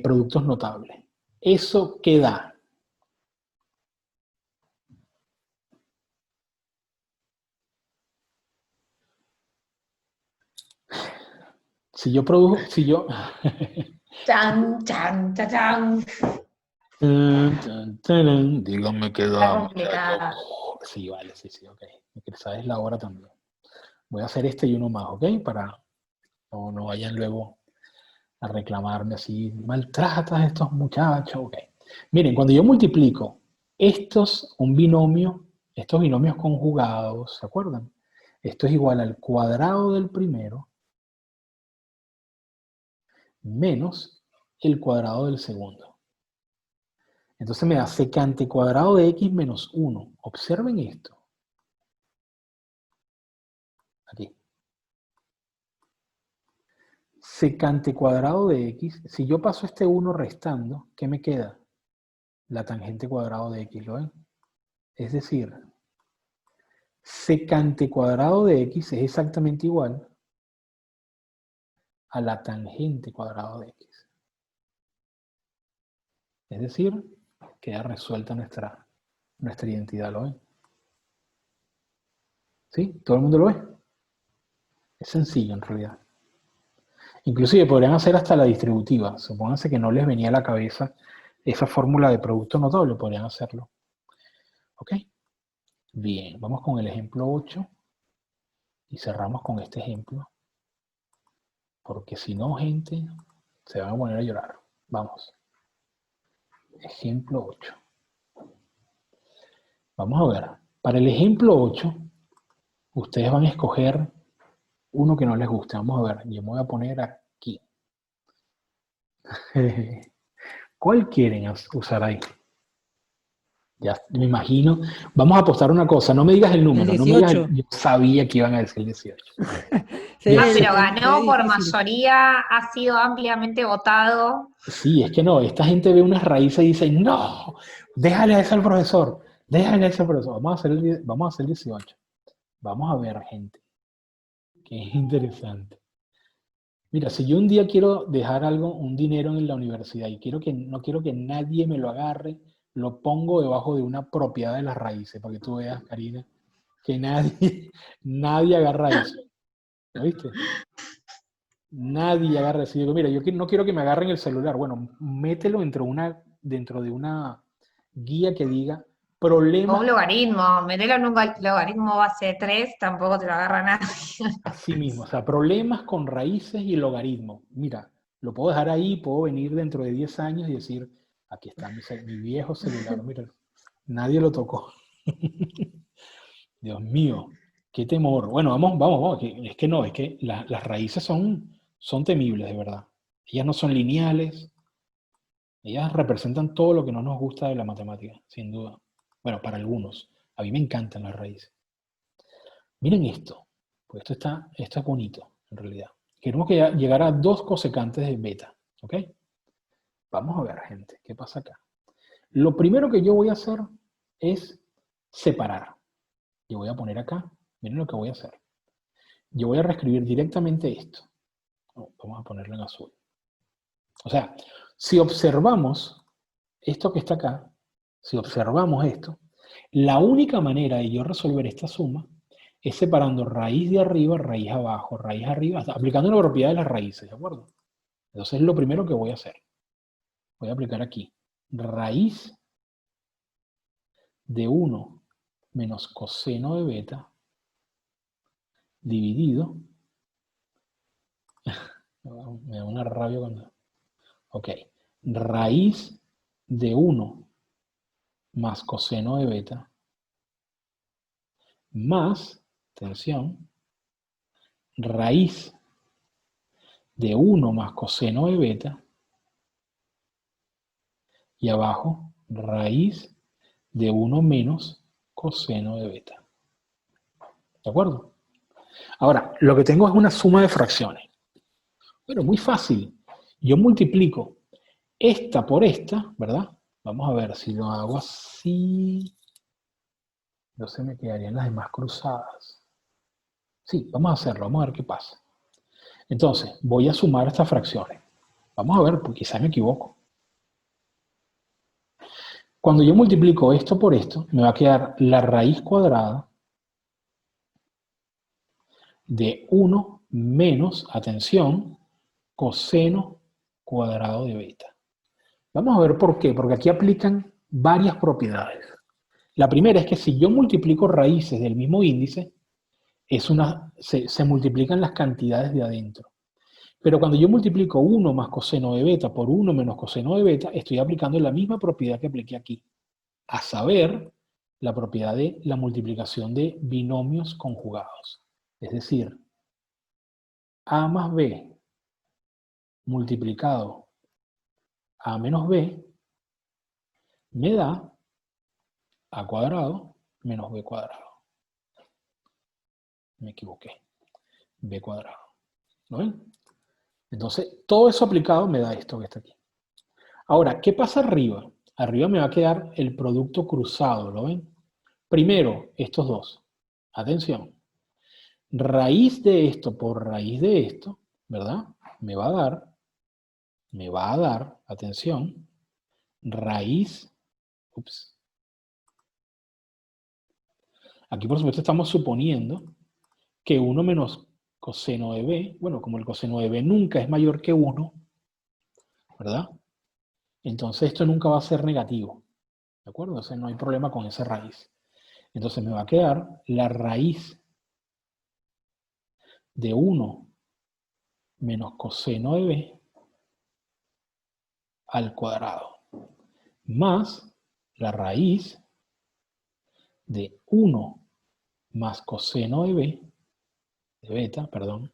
productos notables. ¿Eso qué da? Si yo... Chan, chan, chan, chan. Díganme qué Está da, complicada. muchachos. Sí, vale, sí, ok. Que sabes la hora también. Voy a hacer este y uno más, ¿ok? Para no vayan luego a reclamarme así, maltratas a estos muchachos, ok. Miren, cuando yo multiplico estos binomios conjugados, ¿se acuerdan? Esto es igual al cuadrado del primero menos el cuadrado del segundo. Entonces me da secante cuadrado de x menos 1. Observen esto. Aquí. Secante cuadrado de x, si yo paso este 1 restando, ¿qué me queda? La tangente cuadrado de x, ¿lo ven? Es decir, secante cuadrado de x es exactamente igual a la tangente cuadrado de x. Es decir, queda resuelta nuestra identidad, ¿lo ven? ¿Sí? ¿Todo el mundo lo ve? Es sencillo en realidad. Inclusive podrían hacer hasta la distributiva. Supónganse que no les venía a la cabeza esa fórmula de producto notable, podrían hacerlo. ¿Ok? Bien, vamos con el ejemplo 8 y cerramos con este ejemplo. Porque si no, gente, se van a poner a llorar. Vamos. Ejemplo 8. Vamos a ver. Para el ejemplo 8, ustedes van a escoger uno que no les guste. Vamos a ver. Yo me voy a poner aquí. ¿Cuál quieren usar ahí? Ya me imagino. Vamos a apostar una cosa. No me digas el número. El No me digas 18. yo sabía que iban a decir el 18. Se Ah, ve- pero se ganó ve por difícil. mayoría, ha sido ampliamente votado. Sí, es que no. Esta gente ve unas raíces y dice, no, déjale a eso al profesor. Déjale a eso al profesor. Vamos a hacer el 18. Vamos a ver, gente. Qué interesante. Mira, si yo un día quiero dejar un dinero en la universidad y no quiero que nadie me lo agarre, lo pongo debajo de una propiedad de las raíces, para que tú veas, Karina, que nadie agarra eso. ¿Lo viste? Nadie agarra eso. Yo digo, mira, no quiero que me agarren el celular. Bueno, mételo dentro de una guía que diga O problemas. un logaritmo, metelo en un logaritmo base de 3, tampoco te lo agarra nadie. Así mismo, o sea, problemas con raíces y logaritmos. Mira, lo puedo dejar ahí, puedo venir dentro de 10 años y decir, aquí está mi viejo celular, mira, nadie lo tocó. Dios mío. Qué temor. Bueno, vamos. Es que no, es que las raíces son temibles, de verdad. Ellas no son lineales. Ellas representan todo lo que no nos gusta de la matemática, sin duda. Bueno, para algunos. A mí me encantan las raíces. Miren esto. Pues esto es bonito, en realidad. Queremos que llegar a 2 cosecantes de beta. ¿Ok? Vamos a ver, gente, ¿qué pasa acá? Lo primero que yo voy a hacer es separar. Yo voy a poner acá, miren lo que voy a hacer. Yo voy a reescribir directamente esto. Vamos a ponerlo en azul. O sea, si observamos esto que está acá, si observamos esto, la única manera de yo resolver esta suma es separando raíz de arriba, raíz abajo, raíz arriba, aplicando la propiedad de las raíces, ¿de acuerdo? Entonces es lo primero que voy a hacer. Voy a aplicar aquí raíz de 1 menos coseno de beta dividido. Me da una rabia cuando... Ok. Raíz de 1 más coseno de beta más, atención, raíz de 1 más coseno de beta y abajo raíz de 1 menos coseno de beta. ¿De acuerdo? Ahora, lo que tengo es una suma de fracciones. Bueno, muy fácil. Yo multiplico esta por esta, ¿verdad? Vamos a ver si lo hago así. Entonces me quedarían las demás cruzadas. Sí, vamos a hacerlo, vamos a ver qué pasa. Entonces, voy a sumar estas fracciones. Vamos a ver, porque quizás me equivoco. Cuando yo multiplico esto por esto, me va a quedar la raíz cuadrada de 1 menos, atención, coseno cuadrado de beta. Vamos a ver por qué, porque aquí aplican varias propiedades. La primera es que si yo multiplico raíces del mismo índice, se multiplican las cantidades de adentro. Pero cuando yo multiplico 1 más coseno de beta por 1 menos coseno de beta, estoy aplicando la misma propiedad que apliqué aquí. A saber, la propiedad de la multiplicación de binomios conjugados. Es decir, A más B multiplicado A menos B me da A cuadrado menos B cuadrado. Me equivoqué. B cuadrado. ¿Lo ven? Entonces, todo eso aplicado me da esto que está aquí. Ahora, ¿qué pasa arriba? Arriba me va a quedar el producto cruzado, ¿lo ven? Primero, estos dos. Atención. Raíz de esto por raíz de esto, ¿verdad? Me va a dar, atención, raíz, ups. Aquí, por supuesto, estamos suponiendo que 1 menos coseno de b, bueno, como el coseno de b nunca es mayor que 1, ¿verdad? Entonces esto nunca va a ser negativo, ¿de acuerdo? O sea, no hay problema con esa raíz. Entonces me va a quedar la raíz de 1 menos coseno de b al cuadrado, más la raíz de 1 más coseno de b, de beta, perdón,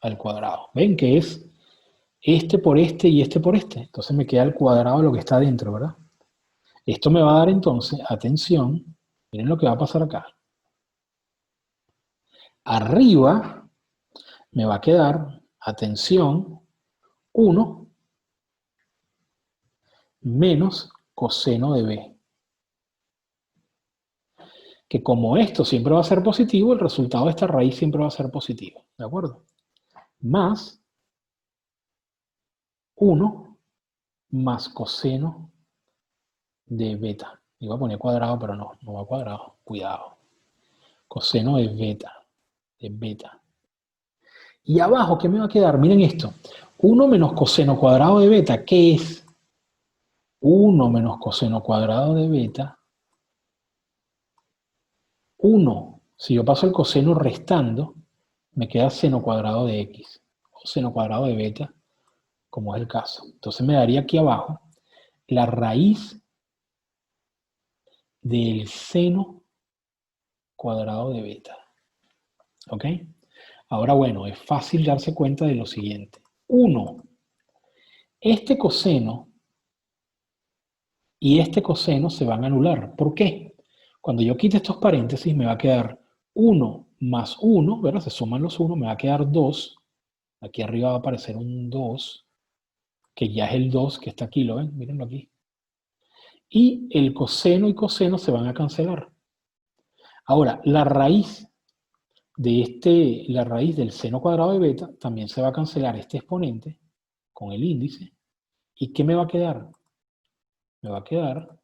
al cuadrado. ¿Ven que es este por este y este por este? Entonces me queda el cuadrado de lo que está dentro, ¿verdad? Esto me va a dar entonces, atención, miren lo que va a pasar acá. Arriba me va a quedar, atención, 1 menos coseno de b. Que como esto siempre va a ser positivo, el resultado de esta raíz siempre va a ser positivo, ¿de acuerdo? Más 1 más coseno de beta. Iba a poner cuadrado, pero no va cuadrado. Cuidado. Coseno de beta. Y abajo, ¿qué me va a quedar? Miren esto. 1 menos coseno cuadrado de beta, ¿qué es? 1 menos coseno cuadrado de beta. 1. Si yo paso el coseno restando, me queda seno cuadrado de x. O seno cuadrado de beta, como es el caso. Entonces me daría aquí abajo la raíz del seno cuadrado de beta. ¿Ok? Ahora, bueno, es fácil darse cuenta de lo siguiente. 1. Este coseno y este coseno se van a anular. ¿Por qué? Cuando yo quite estos paréntesis me va a quedar 1 más 1, ¿verdad? Se suman los 1, me va a quedar 2. Aquí arriba va a aparecer un 2, que ya es el 2 que está aquí, ¿lo ven? Mírenlo aquí. Y el coseno y coseno se van a cancelar. Ahora, la raíz del seno cuadrado de beta también se va a cancelar este exponente con el índice. ¿Y qué me va a quedar? Me va a quedar,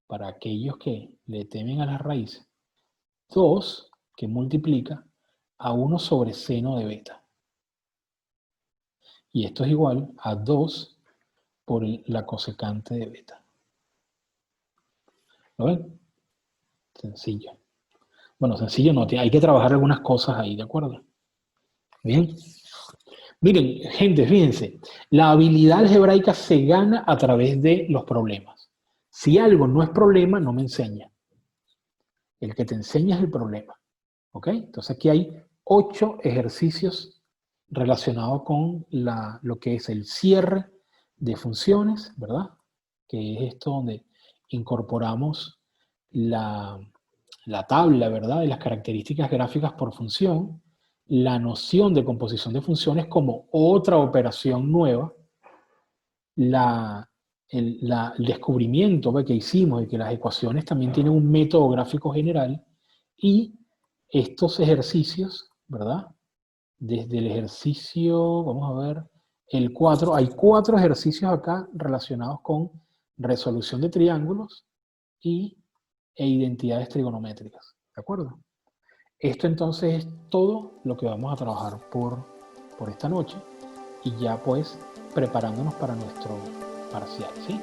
para aquellos que le temen a las raíces, 2 que multiplica a 1 sobre seno de beta. Y esto es igual a 2 por la cosecante de beta. ¿Lo ven? Sencillo. Bueno, sencillo no, hay que trabajar algunas cosas ahí, ¿de acuerdo? Bien. Miren, gente, fíjense, la habilidad algebraica se gana a través de los problemas. Si algo no es problema, no me enseña. El que te enseña es el problema. ¿Ok? Entonces aquí hay 8 ejercicios relacionados con lo que es el cierre de funciones, ¿verdad? Que es esto donde incorporamos la tabla, ¿verdad? De las características gráficas por función, la noción de composición de funciones como otra operación nueva, el descubrimiento que hicimos de que las ecuaciones también tienen un método gráfico general y estos ejercicios, ¿verdad? Desde el ejercicio, vamos a ver, el 4, hay 4 ejercicios acá relacionados con resolución de triángulos e identidades trigonométricas, ¿de acuerdo? Esto entonces es todo lo que vamos a trabajar por esta noche y ya pues preparándonos para nuestro parcial, ¿sí?